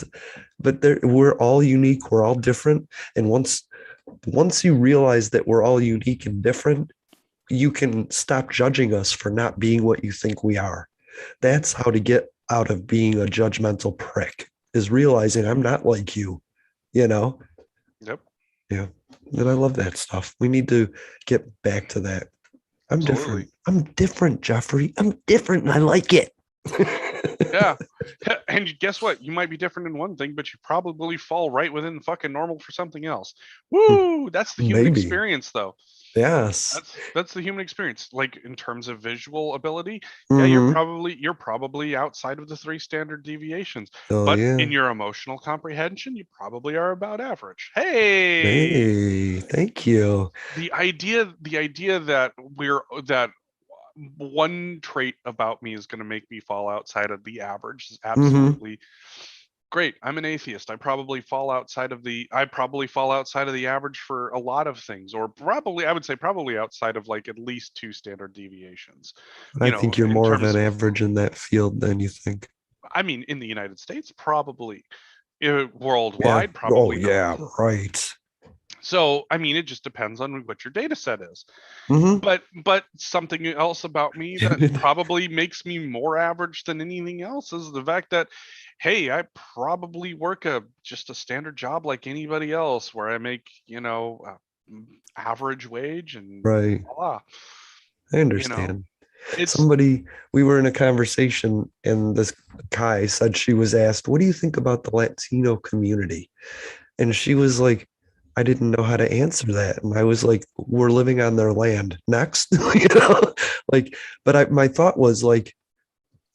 but we're all unique, we're all different. And once you realize that we're all unique and different, you can stop judging us for not being what you think we are. That's how to get out of being a judgmental prick, is realizing I'm not like you. you know? Yep. Yeah. And I love that stuff. We need to get back to that. I'm Absolutely. different. I'm different, Jeffrey. I'm different and I like it. Yeah. And guess what? You might be different in one thing, but you probably fall right within fucking normal for something else. Woo! That's the human Maybe. experience, though. Yes. That's the human experience. Like in terms of visual ability, yeah, Mm-hmm. you're probably outside of the three standard deviations. Oh But yeah. in your emotional comprehension, you probably are about average. Hey, Hey, thank you. the idea that one trait about me is going to make me fall outside of the average is Mm-hmm. absolutely great. I'm an atheist. I probably fall outside of the average for a lot of things, or probably I would say probably outside of like at least two standard deviations. I think you're In more of an terms of, average in that field than you think. I mean, in the United States, probably. Yeah. Worldwide, Oh probably not. yeah, right. So, I mean, it just depends on what your data set is. Mm-hmm. But something else about me that probably makes me more average than anything else is the fact that, hey, I probably work a just a standard job like anybody else where I make, average wage and Right. voila. I You know, understand. it's Somebody, we were in a conversation, and this guy said she was asked, "What do you think about the Latino community?" And she was like, "I didn't know how to answer that." And I was like, "We're living on their land. Next." Like, but my thought was like,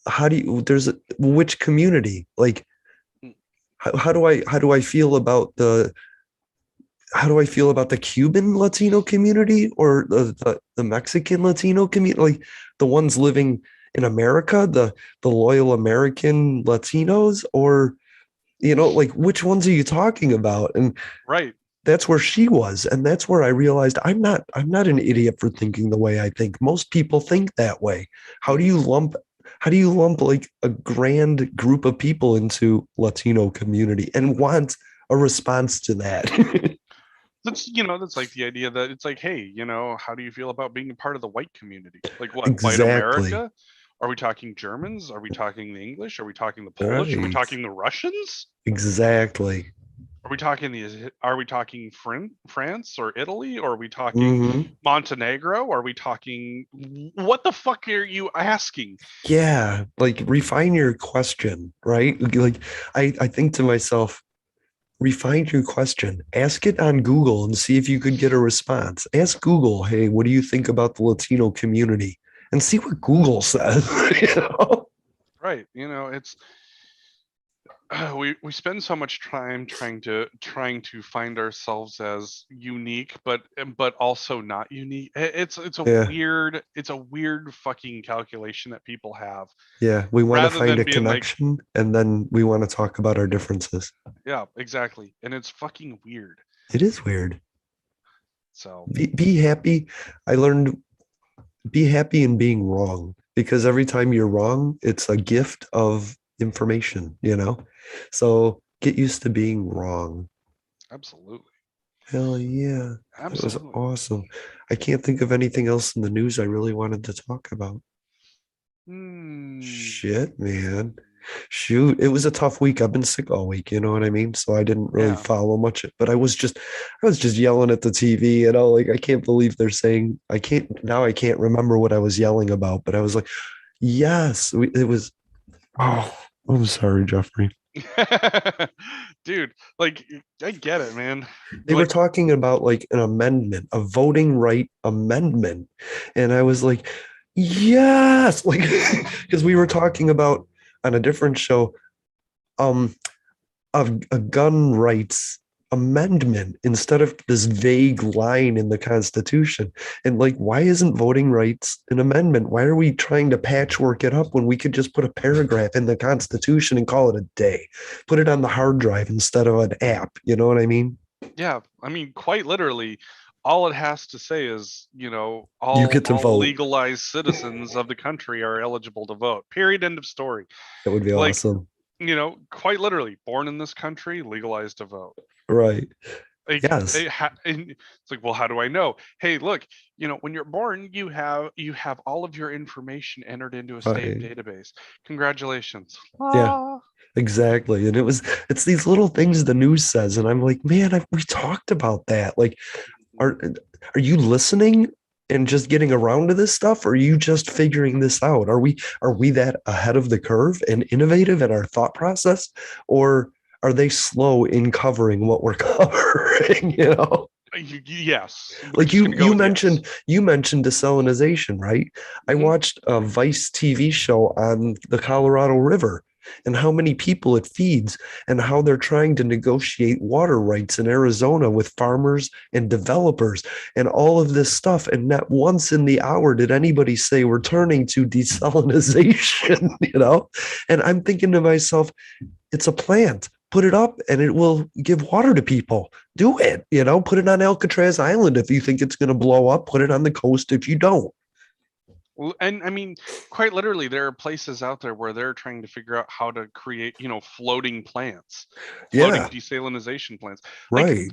how do you, which community? Like, how do I feel about how do I feel about the Cuban Latino community or the Mexican Latino community? Like the ones living in America, the loyal American Latinos, or like which ones are you talking about? And right. that's where she was, and that's where I realized I'm not an idiot for thinking the way I think. Most people think that way. How do Mhm. you lump how do you lump like a grand group of people into Latino community and want a response to that? That's like the idea that it's like, hey, how do you feel about being a part of the white community? Like what, white Exactly. America? Are we talking Germans? Are we talking the English? Are we talking the Polish? Are we Right. talking the Russians? Exactly. Are we talking France or Italy? Or are we talking Hmm. Montenegro? Are we talking what the fuck are you asking? Yeah. Like refine your question, right? Like I think to myself, refine your question. Ask it on Google and see if you could get a response. Ask Google, hey, what do you think about the Latino community? And see what Google says. you know? Right. It's we spend so much time trying to find ourselves as unique, but also not unique. Yeah. It's a weird fucking calculation that people have Yeah. We want to rather find than a being like, connection and then we want to talk about our differences. yeah, exactly, and it's fucking weird. It is weird. So Be happy. I learned be happy in being wrong because every time you're wrong, it's a gift of information. So get used to being wrong. absolutely, Hell yeah. That was absolutely. awesome. I can't think of anything else in the news I really wanted to talk about. Hmm. Shit, man. Shoot, it was a tough week. I've been sick all week, you know what I mean? So I didn't really Yeah. follow much, but I was just yelling at the TV, like I can't believe they're saying I can't remember what I was yelling about, but I was like, yes, it was, oh, I'm sorry, Jeffrey. Dude, like I get it, man. They were Like, talking about like an amendment, a voting right amendment. And I was like, yes, like because we were talking about on a different show, um, a gun rights amendment instead of this vague line in the Constitution. And like, why isn't voting rights an amendment? Why are we trying to patchwork it up when we could just put a paragraph in the Constitution and call it a day? Put it on the hard drive instead of an app. You know what I mean? yeah, I mean, quite literally, all it has to say is, You all get to all vote. legalized citizens of the country are eligible to vote. Period. End of story. That would be Like, awesome. quite literally, born in this country, legalized to vote. Right. Like, Yes. and it's like, well, how do I know? Hey, look, when you're born, you have all of your information entered into a state Right. database. Congratulations. Yeah. Ah. exactly. And it's these little things the news says, and I'm like, man, we talked about that. Like, Mhm. are are you listening and just getting around to this stuff? Or are you just figuring this out? Are we that ahead of the curve and innovative in our thought process? Or are they slow in covering what we're covering? Yes, we're Like just you gonna go you with yes. mentioned you mentioned desalinization, right? I Hmm. watched a Vice TV show on the Colorado River and how many people it feeds and how they're trying to negotiate water rights in Arizona with farmers and developers and all of this stuff. And not once in the hour did anybody say we're turning to desalinization, And I'm thinking to myself, it's a plant. Put it up and it will give water to people. Do it, put it on Alcatraz Island if you think it's going to blow up. Put it on the coast if you don't. Well, and I mean, quite literally, there are places out there where they're trying to figure out how to create, floating plants, floating Yeah, desalinization plants. Like, right,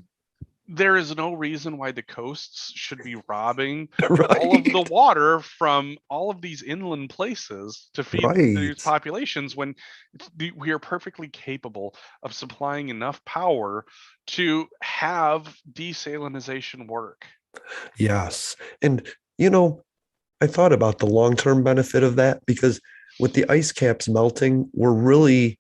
there is no reason why the coasts should be robbing all of the right, water from all of these inland places to feed these right. populations when we are perfectly capable of supplying enough power to have desalinization work. Yes. And, you know, I thought about the long-term benefit of that because with the ice caps melting, we're really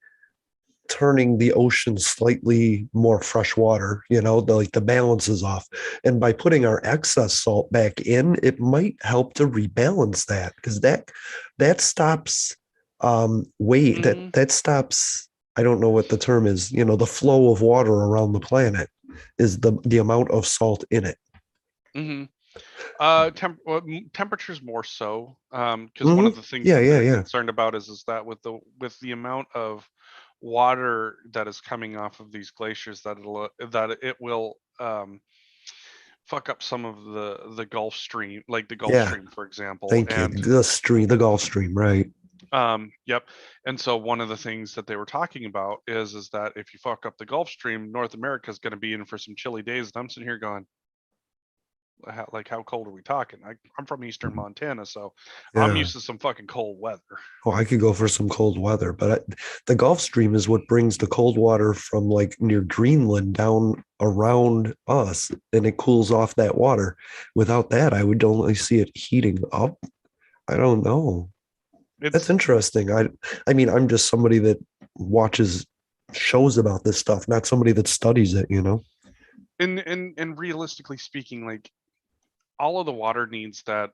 turning the ocean slightly more fresh water, the balance is off. And by putting our excess salt back in, it might help to rebalance that because that stops weight that Hmm. that stops, I don't know what the term is, the flow of water around the planet is the amount of salt in it. Hmm. Temperatures more so, because one Hmm. of the things Yeah, that yeah, they're yeah. concerned about is that with the amount of water that is coming off of these glaciers, that it will fuck up some of the Gulf Stream, like the Gulf Yeah. Stream, for example. Thank you. And The Gulf Stream, right? yep. And so one of the things that they were talking about is that if you fuck up the Gulf Stream, North America is going to be in for some chilly days. And I'm sitting here going, how cold are we talking? I'm from Eastern Montana, so I'm Yeah. used to some fucking cold weather. Oh, I could go for some cold weather, but the Gulf Stream is what brings the cold water from like near Greenland down around us, and it cools off that water. Without that, I would only see it heating up. I don't know. That's It's interesting. I mean, I'm just somebody that watches shows about this stuff, not somebody that studies it. and realistically speaking, like all of the water needs that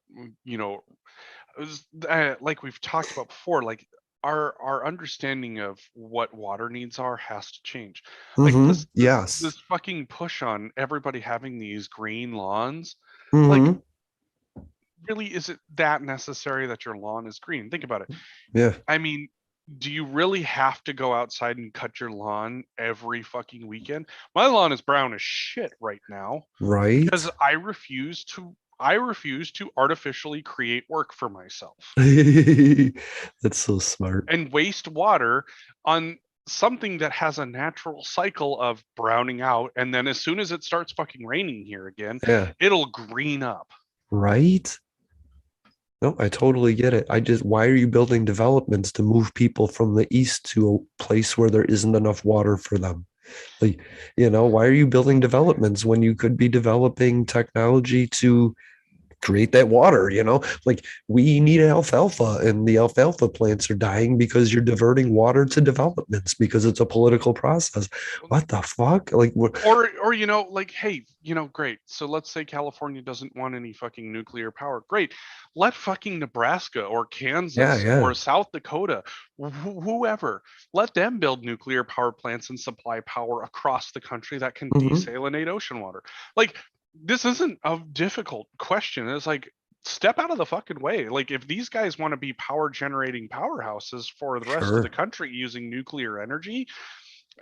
like we've talked about before, like our understanding of what water needs are has to change. Like Mm-hmm. this Yes. fucking push on everybody having these green lawns, like Mm-hmm. really, is it that necessary that your lawn is green? Think about it. Yeah. I mean, do you really have to go outside and cut your lawn every fucking weekend? My lawn is brown as shit right now Right. because I refuse to artificially create work for myself That's so smart. and waste water on something that has a natural cycle of browning out, and then as soon as it starts fucking raining here again, Yeah. it'll green up. Right. No, I totally get it. Why are you building developments to move people from the east to a place where there isn't enough water for them? Like, why are you building developments when you could be developing technology to create that water, like we need alfalfa and the alfalfa plants are dying because you're diverting water to developments because it's a political process. What the fuck? Like, Or like, hey, great, so let's say California doesn't want any fucking nuclear power. Great, let fucking Nebraska or yeah, Kansas yeah. or South Dakota, whoever, let them build nuclear power plants and supply power across the country that can Hmm. desalinate ocean water. Like, this isn't a difficult question. It's like, step out of the fucking way. Like, if these guys want to be power generating powerhouses for the rest of the Sure. country using nuclear energy,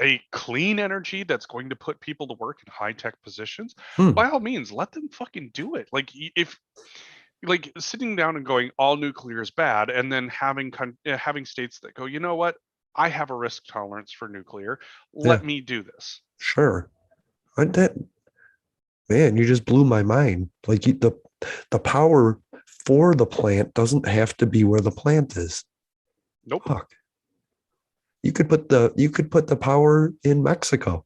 a clean energy that's going to put people to work in high tech positions, Hmm. by all means, let them fucking do it. Like, if like sitting down and going all nuclear is bad, and then having states that go, you know what, I have a risk tolerance for nuclear. Yeah, Let me do this. sure. That man, you just blew my mind. Like the power for the plant doesn't have to be where the plant is. Nope. Fuck. you could put the power in Mexico,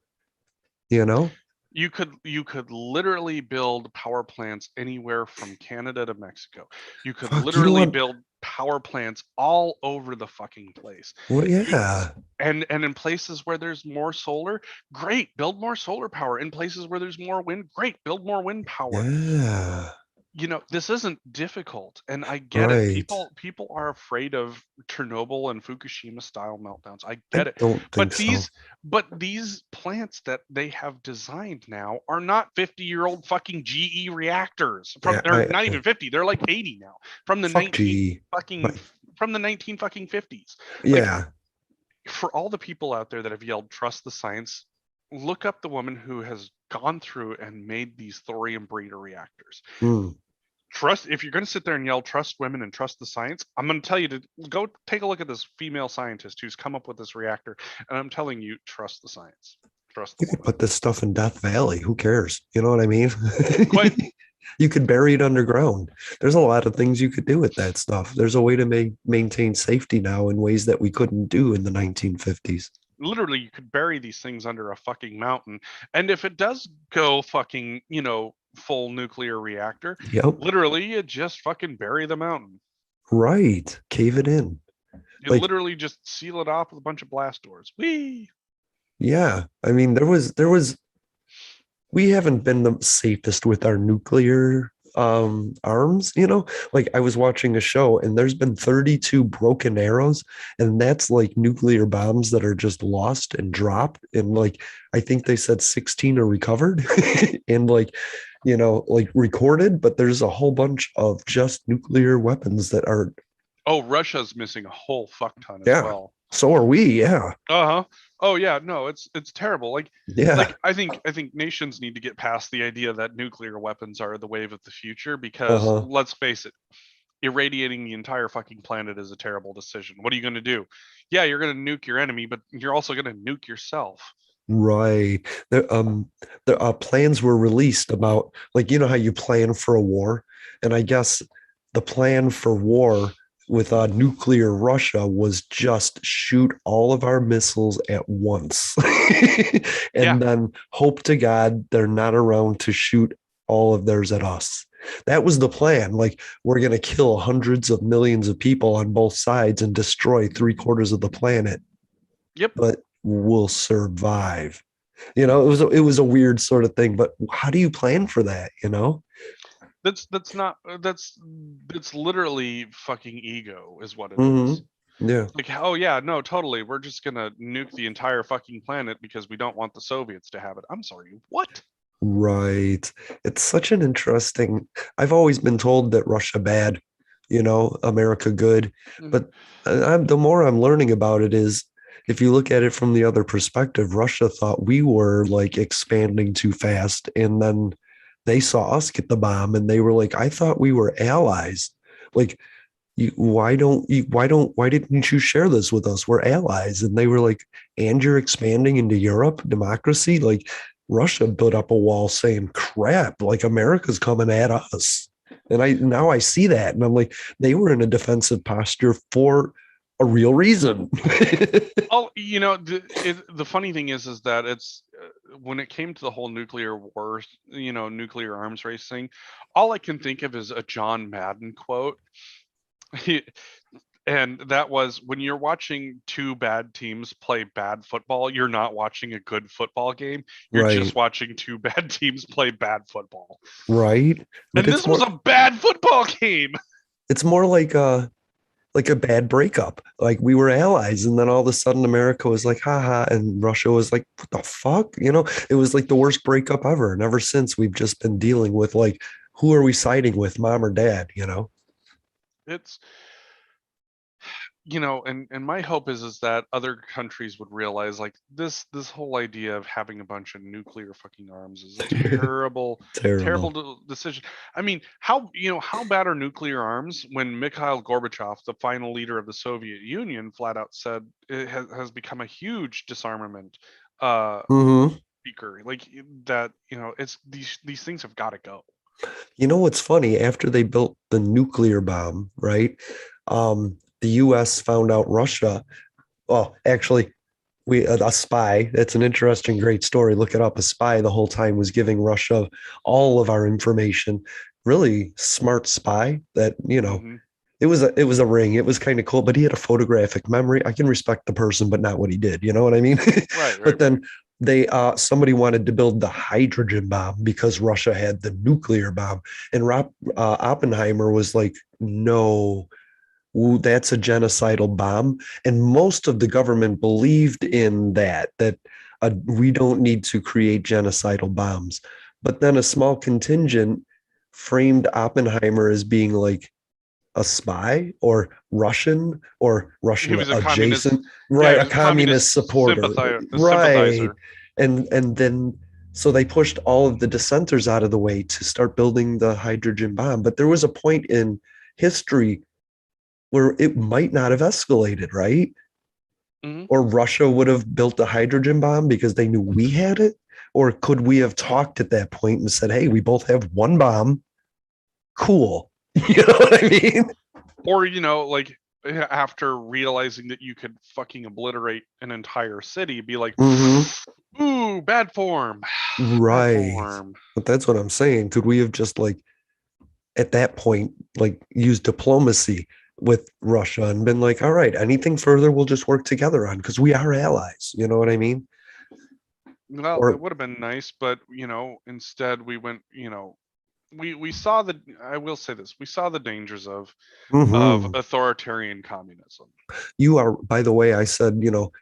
you know? You could literally build power plants anywhere from Canada to Mexico. You could Fuck, you know literally what? build power plants all over the fucking place. Well, You, yeah. and in places where there's more solar, great, build more solar power. In places where there's more wind, great, build more wind power. Yeah. This isn't difficult, and I get it. Right. People are afraid of Chernobyl and Fukushima style meltdowns. I I get it. don't But think so. these plants that they have designed now are not 50-year-old fucking GE reactors. Yeah, They're not even 50. They're like 80 now. From the fuck 19 G. fucking But from the 19 fucking 50s. Like, yeah. for all the people out there that have yelled trust the science, look up the woman who has gone through and made these thorium breeder reactors. Mm. Trust, if you're going to sit there and yell trust women and trust the science, I'm going to tell you to go take a look at this female scientist who's come up with this reactor, and I'm telling you, trust the science, trust the You could woman. put this stuff in Death Valley. Who cares? You know what I mean? Quite You could bury it underground. There's a lot of things you could do with that stuff. There's a way to maintain safety now in ways that we couldn't do in the 1950s. literally, you could bury these things under a fucking mountain, and if it does go fucking, full nuclear reactor, Yep. literally, you just fucking bury the mountain. Right. Cave it in. You Like, literally just seal it off with a bunch of blast doors. Whee! yeah. I mean, there was we haven't been the safest with our nuclear arms, you know. Like I was watching a show and there's been 32 broken arrows, and that's like nuclear bombs that are just lost and dropped, and like I think they said 16 are recovered and like, you know, like recorded, but there's a whole bunch of just nuclear weapons that are, Oh, Russia's missing a whole fuck ton as yeah, well. so are we. Yeah. Uh-huh. Oh yeah, no, it's terrible. Yeah. I think nations need to get past the idea that nuclear weapons are the wave of the future, because Uh-huh. let's face it, irradiating the entire fucking planet is a terrible decision. What are you going to do? Yeah, you're going to nuke your enemy, but you're also going to nuke yourself. Right. The plans were released about, like, you know how you plan for a war, and I guess the plan for war with nuclear Russia was just shoot all of our missiles at once, Yeah. and then hope to God they're not around to shoot all of theirs at us. That was the plan. Like, we're going to kill hundreds of millions of people on both sides and destroy three-quarters of the planet, Yep. but we'll survive. You know, it was a weird sort of thing, but how do you plan for that, you know? That's not that's literally fucking ego is what it Hmm. is. Yeah. Like, oh yeah, no, totally. We're just going to nuke the entire fucking planet because we don't want the Soviets to have it. I'm sorry. What? Right. It's such an interesting. I've always been told that Russia bad, you know, America good. Mm. But the more I'm learning about it is, if you look at it from the other perspective, Russia thought we were like expanding too fast. And then they saw us get the bomb and they were like, I thought we were allies. Like, why didn't you share this with us? We're allies. And they were like, and you're expanding into Europe, democracy? Like, Russia built up a wall saying, crap, like America's coming at us. And I see that. And I'm like, they were in a defensive posture for a real reason. Oh, the funny thing is that it's when it came to the whole nuclear war, nuclear arms race thing, all I can think of is a John Madden quote. He, and that was, when you're watching two bad teams play bad football, you're not watching a good football game. You're just Right. watching two bad teams play bad football. Right. But And this was a bad football game. it's more like a bad breakup. Like, we were allies, and then all of a sudden America was like, haha, and Russia was like, what the fuck? You know, it was like the worst breakup ever. And ever since, we've just been dealing with like, who are we siding with, mom or dad, you know? It's and my hope is that other countries would realize, like, this whole idea of having a bunch of nuclear fucking arms is a terrible, terrible Terrible. decision. I mean, how bad are nuclear arms when Mikhail Gorbachev, the final leader of the Soviet Union, flat out said it has become a huge disarmament uh Hmm. speaker, like that. It's these things have got to go. You know what's funny? After they built the nuclear bomb, right? The US found out Russia well, actually, we a spy. That's an interesting, great story. Look it up. A spy the whole time was giving Russia all of our information. Really smart spy that, Hmm. it was a ring. It was kind of cool, but he had a photographic memory. I can respect the person, but not what he did. You know what I mean? Right, right, But right. then somebody wanted to build the hydrogen bomb because Russia had the nuclear bomb, and Oppenheimer was like, no, ooh, that's a genocidal bomb. And most of the government believed in that we don't need to create genocidal bombs. But then a small contingent framed Oppenheimer as being like a spy or He Russian was a communist. adjacent, Yeah, right? he A was a communist communist supporter, sympathizer. right? Sympathizer. And then so they pushed all of the dissenters out of the way to start building the hydrogen bomb. But there was a point in history where it might not have escalated, right? Hmm. Or Russia would have built a hydrogen bomb because they knew we had it? Or could we have talked at that point and said, hey, we both have one bomb? Cool. You know what I mean? Or like after realizing that you could fucking obliterate an entire city, be like, Mm-hmm. ooh, bad form, bad Right. form. But that's what I'm saying. Could we have just like at that point, like used diplomacy with Russia and been like, all right, anything further, we'll just work together on because we are allies. You know what I mean? Well, it Or, would have been nice, but instead we went, we saw the I will say this, we saw the dangers of mhm. authoritarian communism. You are, by the way, I said,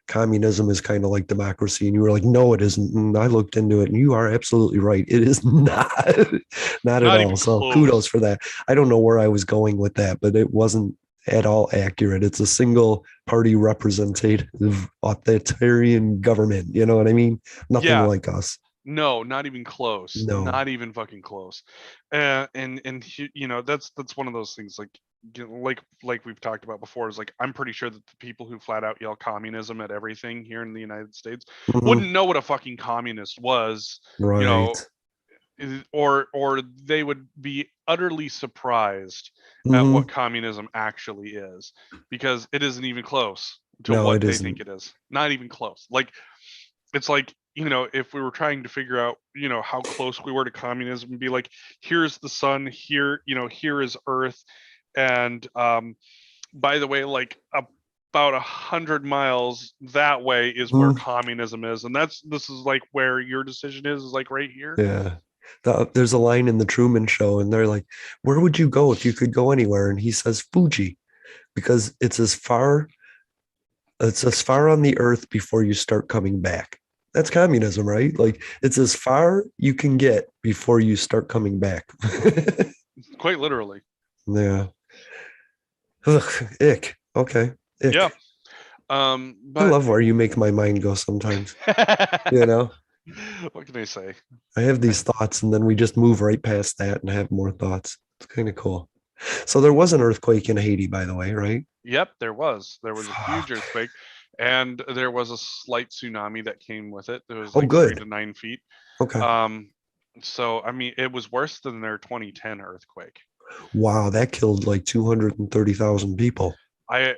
communism is kind of like democracy. And you were like, no, it isn't. And I looked into it and you are absolutely right. It is not, not at Not all. even So kudos close. for that. I don't know where I was going with that, but it wasn't at all accurate. It's a single party representative authoritarian government. You know what I mean? Nothing Yeah, like us. no, not even close. No. Not even fucking close. That's one of those things like like we've talked about before is like I'm pretty sure that the people who flat out yell communism at everything here in the United States Mhm. wouldn't know what a fucking communist was, you know, Right. or they would be utterly surprised at what Hmm. communism actually is because it isn't even close to No, what it they think isn't. it is. Not even close. Like it's like if we were trying to figure out how close we were to communism and be like, here's the sun, here here is earth, and by the way, like about 100 miles that way is where Mhm. communism is, and this is like where your decision is like right here. Yeah. There's a line in the Truman Show, and they're like, "Where would you go if you could go anywhere?" And he says, "Fuji," because it's as far on the earth before you start coming back. That's communism, right? Like it's as far you can get before you start coming back. Quite literally. Yeah. Ugh, ick. Okay. Yeah. Ick. I But love where you make my mind go sometimes. You know, what can I say? I have these thoughts and then we just move right past that and have more thoughts. It's kind of cool. So there was an earthquake in Haiti, by the way, right? Yep, there was a huge Fuck. earthquake, and there was a slight tsunami that came with it. It was Oh, like three good. to nine feet. Okay. Um, so I mean, it was worse than their 2010 earthquake. Wow, that killed like 230,000 people. I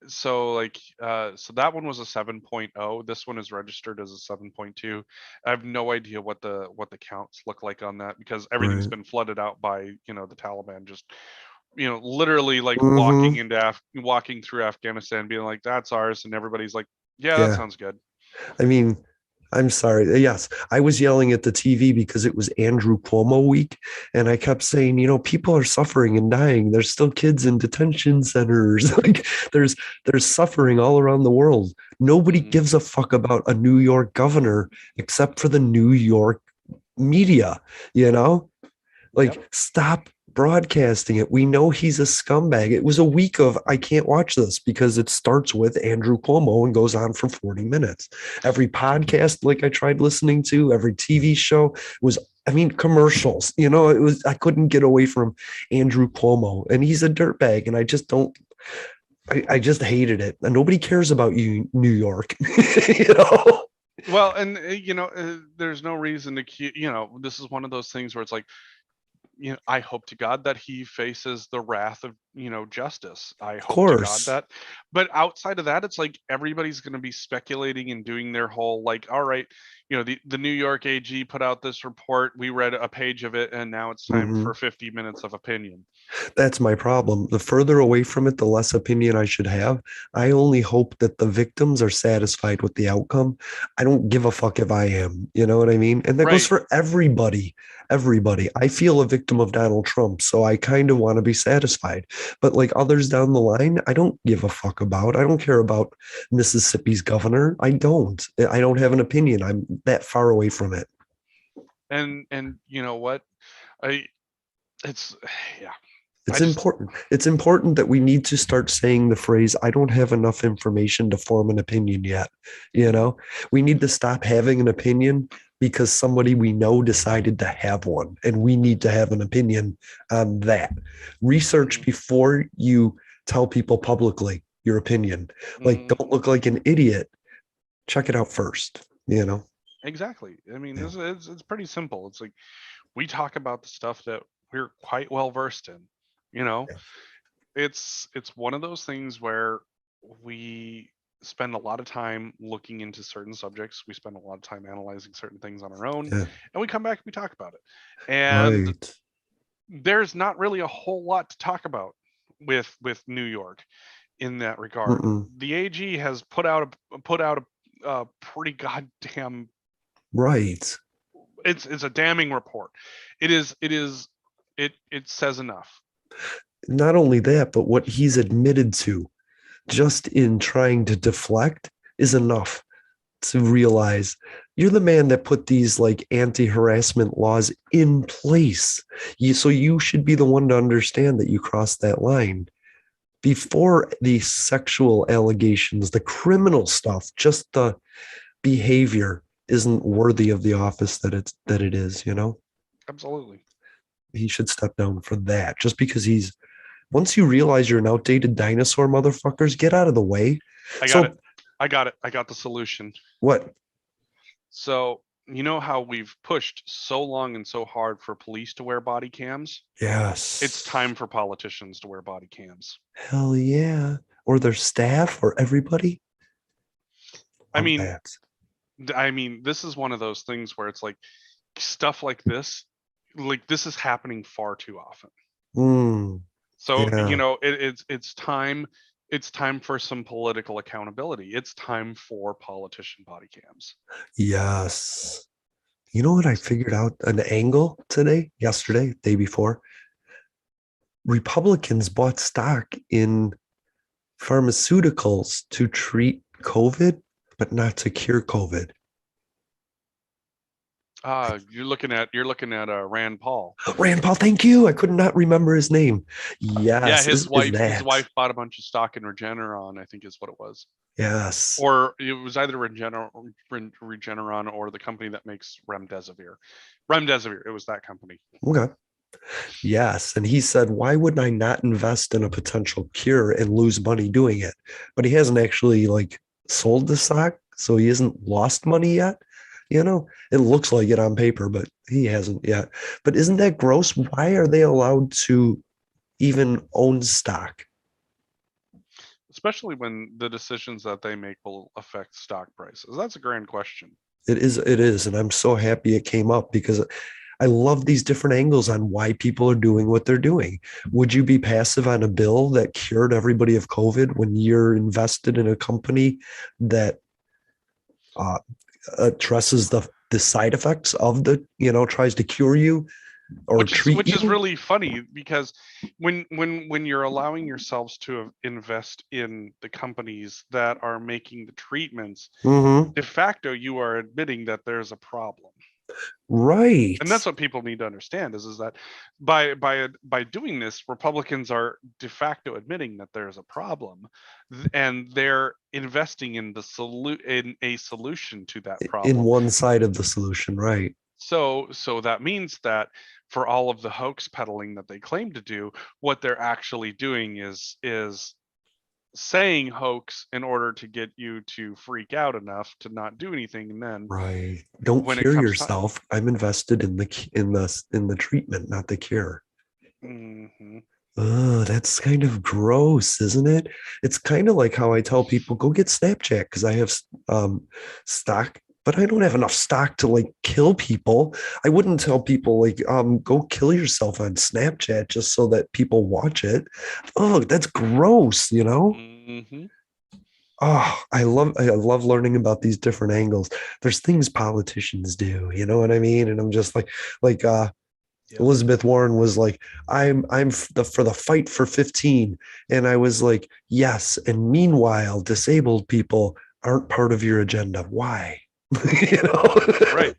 so that one was a 7.0. This one is registered as a 7.2. I have no idea what the counts look like on that because everything's Right. been flooded out by the Taliban just literally like Hmm. walking through Afghanistan being like that's ours, and everybody's like yeah, that Yeah. sounds good. I mean, I'm sorry. Yes, I was yelling at the TV because it was Andrew Cuomo week. And I kept saying, people are suffering and dying. There's still kids in detention centers. Like there's suffering all around the world. Nobody Hmm. gives a fuck about a New York governor except for the New York media, you know? Yep. Like, stop broadcasting it. We know he's a scumbag. It was a week of, I can't watch this because it starts with Andrew Cuomo and goes on for 40 minutes. Every podcast, like I tried listening to, every TV show was, I mean, commercials. I couldn't get away from Andrew Cuomo, and he's a dirtbag. And I just don't, I just hated it. And nobody cares about you, New York. you know? Well, and there's no reason to keep, this is one of those things where it's like I hope to God that he faces the wrath of, justice. I Of hope to God course. that, but outside of that, it's like everybody's going to be speculating and doing their whole, like, all right, the New York AG put out this report. We read a page of it, and now it's time Mhm. for 50 minutes of opinion. That's my problem. The further away from it, the less opinion I should have. I only hope that the victims are satisfied with the outcome. I don't give a fuck if I am. You know what I mean? And that goes Right. for everybody. Everybody. I feel a victim of Donald Trump, so I kind of want to be satisfied. But like others down the line, I don't give a fuck about. I don't care about Mississippi's governor. I don't. I don't have an opinion. I'm that far away from it. And you know what? I it's yeah. I It's just important. It's important that we need to start saying the phrase, I don't have enough information to form an opinion yet. You Mhm. know, we need to stop having an opinion because somebody we know decided to have one, and we need to have an opinion on that. Research Mhm. before you tell people publicly your opinion. Like, Mhm. don't look like an idiot. Check it out first, you know? Exactly. I mean, Yeah. this is it's pretty simple. It's like we talk about the stuff that we're quite well versed in. You know, Yeah. it's one of those things where we spend a lot of time looking into certain subjects. We spend a lot of time analyzing certain things on our own, Yeah. and we come back and we talk about it. And Right. there's not really a whole lot to talk about with New York in that regard. Mm-mm. The AG has put out a pretty goddamn, Right. it's a damning report. It says enough. Not only that, but what he's admitted to just in trying to deflect is enough to realize you're the man that put these like anti-harassment laws in place. So you should be the one to understand that you crossed that line before the sexual allegations, the criminal stuff, just the behavior isn't worthy of the office that it is, you know? Absolutely. He should step down for that just because he's once you realize you're an outdated dinosaur, motherfuckers, get out of the way. I got it. So I got the solution. what? So, you know how we've pushed so long and so hard for police to wear body cams? It's Yes. time for politicians to wear body cams. Hell yeah. Or their staff or everybody. I Love mean, that. this is one of those things where it's like stuff like this is happening far too often. Mm, So, yeah. it's time for some political accountability. It's time for politician body cams. Yes. You know what I figured out an angle yesterday, day before? Republicans bought stock in pharmaceuticals to treat COVID, but not to cure COVID. You're looking at Rand Paul. Rand Paul, thank you. I could not remember his name. Yeah, Yes, is his that? wife bought a bunch of stock in Regeneron, I think is what it was. Yes. Or it was either Regeneron or the company that makes Remdesivir. Remdesivir, it was that company. Okay. Yes. And he said, why would I not invest in a potential cure and lose money doing it? But he hasn't actually like sold the stock. So he hasn't lost money yet. You know, it looks like it on paper, but he hasn't yet. But isn't that gross? Why are they allowed to even own stock? Especially when the decisions that they make will affect stock prices. That's a grand question. It is. And I'm so happy it came up because I love these different angles on why people are doing what they're doing. Would you be passive on a bill that cured everybody of COVID when you're invested in a company that uh, addresses the side effects of tries to cure you or treat Which is you? really funny because when you're allowing yourselves to invest in the companies that are making the treatments, Mm-hmm. de facto you are admitting that there's a problem. Right. And that's what people need to understand is that by doing this, Republicans are de facto admitting that there's a problem, and they're investing in a solution to that In problem. one side of the solution, right? So that means that for all of the hoax peddling that they claim to do, what they're actually doing is saying hoax in order to get you to freak out enough to not do anything. And then Right. Don't when it cure comes time, yourself. I'm invested in the treatment, not the cure. hmm Oh, that's kind of gross, isn't it? It's kind of like how I tell people go get Snapchat because I have stock, but I don't have enough stock to like kill people. I wouldn't tell people like go kill yourself on Snapchat just so that people watch it. Oh, that's gross, you know? hmm Oh, I love learning about these different angles. There's things politicians do, you know what I mean? And I'm just like Yep. Elizabeth Warren was like, for the fight for 15. And I was like, yes. And meanwhile, disabled people aren't part of your agenda. Why? you know, Right.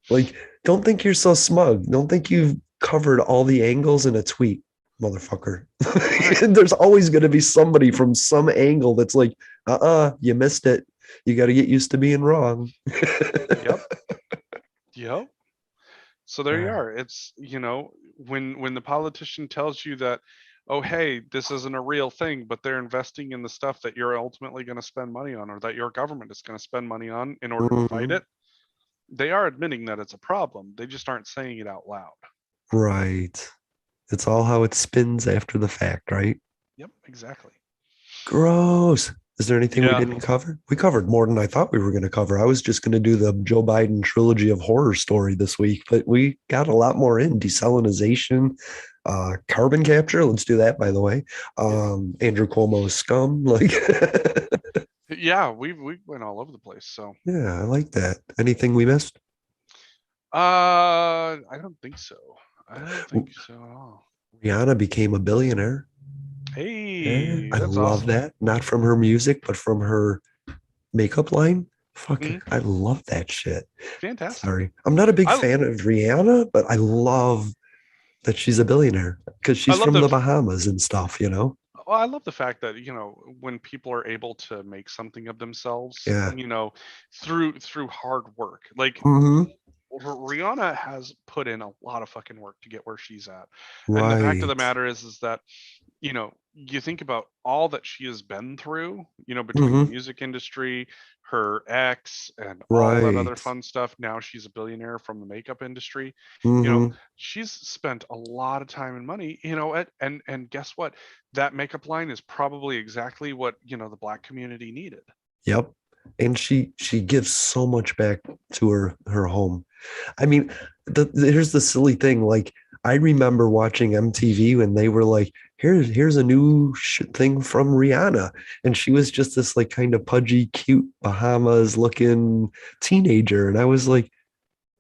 like, don't think you're so smug. Don't think you've covered all the angles in a tweet, motherfucker. Right. There's always going to be somebody from some angle that's like, you missed it. You got to get used to being wrong. Yep. Yep. So there you are. It's, when the politician tells you that, oh, hey, this isn't a real thing, but they're investing in the stuff that you're ultimately going to spend money on, or that your government is going to spend money on in order to fight Mhm. it. They are admitting that it's a problem. They just aren't saying it out loud. Right. It's all how it spins after the fact, right? Yep, exactly. Gross. Is there anything we Yeah. didn't cover? We covered more than I thought we were going to cover. I was just going to do the Joe Biden trilogy of horror story this week, but we got a lot more in desalinization, carbon capture. Let's do that, by the way. Yeah. Andrew Cuomo's scum. Like, Yeah, we went all over the place. So yeah, I like that. Anything we missed? I don't think so. I don't think W- so at all. Rihanna became a billionaire. Yeah, Hey, I that's love awesome. that. Not from her music, but from her makeup line. Fuck, Mhm. I love that shit. Fantastic. Sorry. I'm not a big I fan of Rihanna, but I love that she's a billionaire because I she's love from the the Bahamas and stuff, you know? well, I love the fact that, when people are able to make something of themselves, Yeah. through hard work. Like Hmm. Rihanna has put in a lot of fucking work to get where she's at. And the fact of the Right. matter is that, you think about all that she has been through, between the Hmm. music industry, her ex, and all that other Right. fun stuff. Now she's a billionaire from the makeup industry. You know, Hmm. she's spent a lot of time and money, and guess what? That makeup line is probably exactly what, the black community needed. Yep. And she gives so much back to her home. I mean, here's the silly thing. Like, I remember watching MTV when they were like, here's a new thing from Rihanna. And she was just this like kind of pudgy, cute Bahamas looking teenager. And I was like,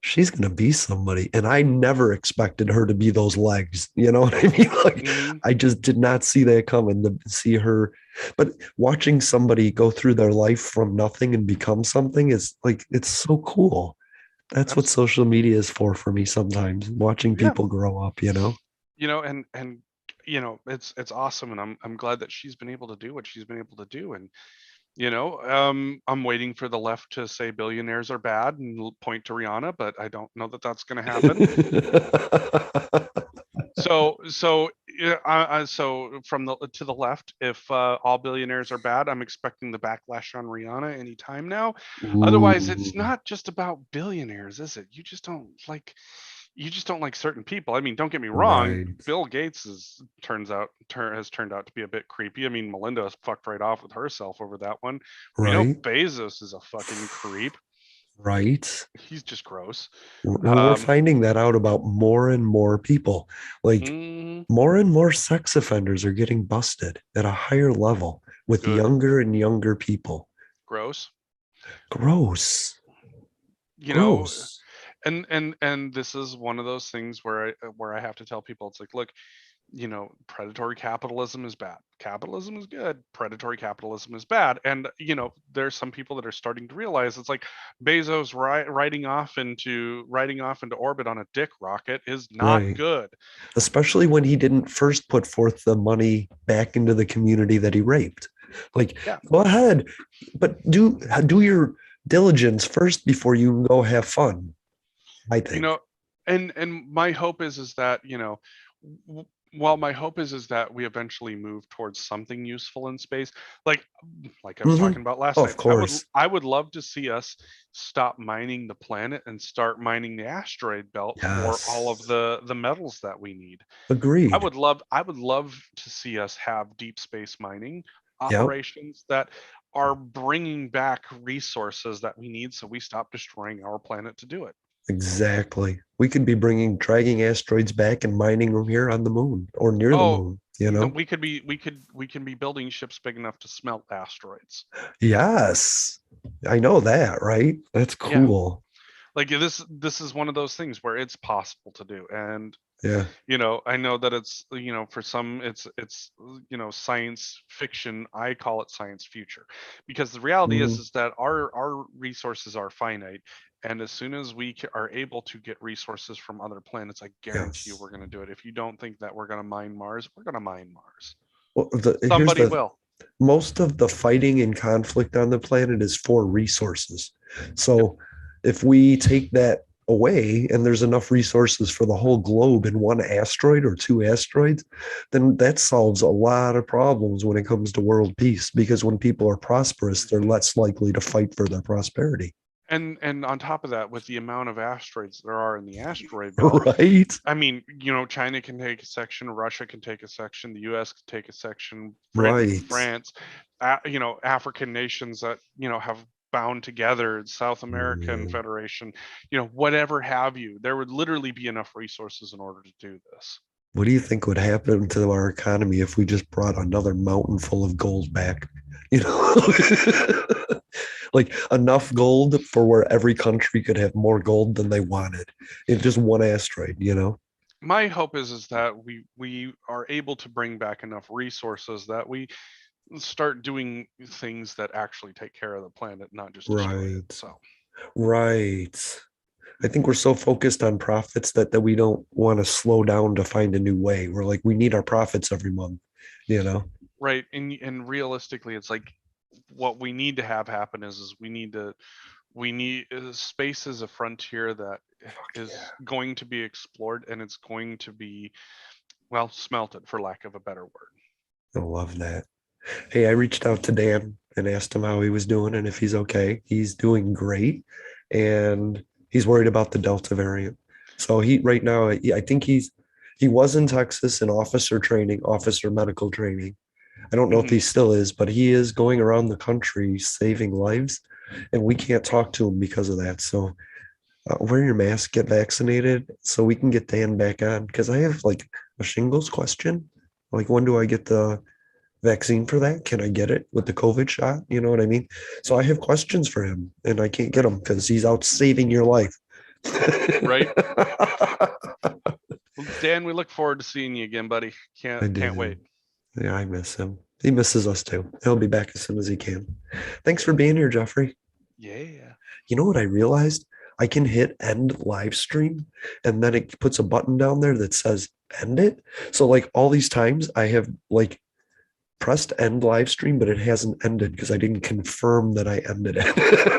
she's gonna be somebody. And I never expected her to be those legs. You know what I mean? Like, Hmm. I just did not see that coming to see her. But watching somebody go through their life from nothing and become something is like it's so cool. That's what Absolutely. social media is for me sometimes, watching Yeah. people grow up, you know? And it's awesome, and I'm glad that she's been able to do what she's been able to do. And I'm waiting for the left to say billionaires are bad and point to Rihanna, but I don't know that that's going to happen. So yeah, so from the to the left, if all billionaires are bad, I'm expecting the backlash on Rihanna anytime now. Otherwise, it's Ooh, not just about billionaires, is it? You just don't like certain people. I mean, don't get me wrong. right, Bill Gates has turned out to be a bit creepy. I mean, Melinda fucked right off with herself over that one. We know right, Bezos is a fucking creep. right. He's just gross. Well, we're Um, finding that out about more and more people. Like mm, more and more sex offenders are getting busted at a higher level with Good. younger and younger people. Gross. Gross, You know, gross. and this is one of those things where I have to tell people, it's like, look, predatory capitalism is bad, capitalism is good, predatory capitalism is bad. And there's some people that are starting to realize it's like Bezos riding off into orbit on a dick rocket is not Right. good. Especially when he didn't first put forth the money back into the community that he raped. Like, Yeah. go ahead, but do your diligence first before you go have fun, I you think. know and my hope is that Well, my hope is that we eventually move towards something useful in space. Like like I was Hmm. talking about last Oh, night. of course. I would love to see us stop mining the planet and start mining the asteroid belt for all of Yes. the metals that we need. Agreed. I would love to see us have deep space mining Yep. operations that are bringing back resources that we need so we stop destroying our planet to do it. Exactly. We could be dragging asteroids back and mining them here on the moon or near the Oh, moon, you no, know? we can be building ships big enough to smelt asteroids. Yes. I know that, right? That's Yeah. cool. Like this is one of those things where it's possible to do. And Yeah. I know that it's, for some it's science fiction. I call it science future, because the reality Mhm. is that our resources are finite, and as soon as we are able to get resources from other planets, I guarantee you Yes. we're going to do it. If you don't think that we're going to mine Mars, we're going to mine Mars. Well, here's Somebody the will. most of the fighting and conflict on the planet is for resources. Yep. So if we take that away and there's enough resources for the whole globe in one asteroid or two asteroids, then that solves a lot of problems when it comes to world peace. Because when people are prosperous, they're Mhm. less likely to fight for their prosperity. And on top of that, with the amount of asteroids there are in the asteroid belt, Right? I mean, China can take a section, Russia can take a section, the US can take a section, Britain, Right. France, African nations that, have bound together, South American Yeah. Federation, whatever have you. There would literally be enough resources in order to do this. What do you think would happen to our economy if we just brought another mountain full of gold back? You know, like enough gold for where every country could have more gold than they wanted in just one asteroid, you know? My hope is that we are able to bring back enough resources that we start doing things that actually take care of the planet, not just destroy it. Right. So, Right. I think we're so focused on profits that we don't want to slow down to find a new way. We're like, we need our profits every month, you know? right, and realistically, it's like what we need to have happen is we need space is a frontier that Yeah. is going to be explored, and it's going to be, well, smelted, for lack of a better word. I love that. Hey, I reached out to Dan and asked him how he was doing and if he's okay. He's doing great, and he's worried about the Delta variant. So he right now, I think he was in Texas in officer medical training. I don't know if Hmm. he still is, but he is going around the country saving lives, and we can't talk to him because of that. So wear your mask, get vaccinated, so we can get Dan back on. Because I have like a shingles question. Like, when do I get the vaccine for that? Can I get it with the COVID shot? You know what I mean? So I have questions for him and I can't get them because he's out saving your life. Right. Well, Dan, we look forward to seeing you again, buddy. I Can't do. wait. Yeah, I miss him. He misses us too. He'll be back as soon as he can. Thanks for being here, Jeffrey. Yeah. You know what I realized? I can hit end live stream and then it puts a button down there that says end it. So like all these times I have like pressed end live stream, but it hasn't ended because I didn't confirm that I ended it.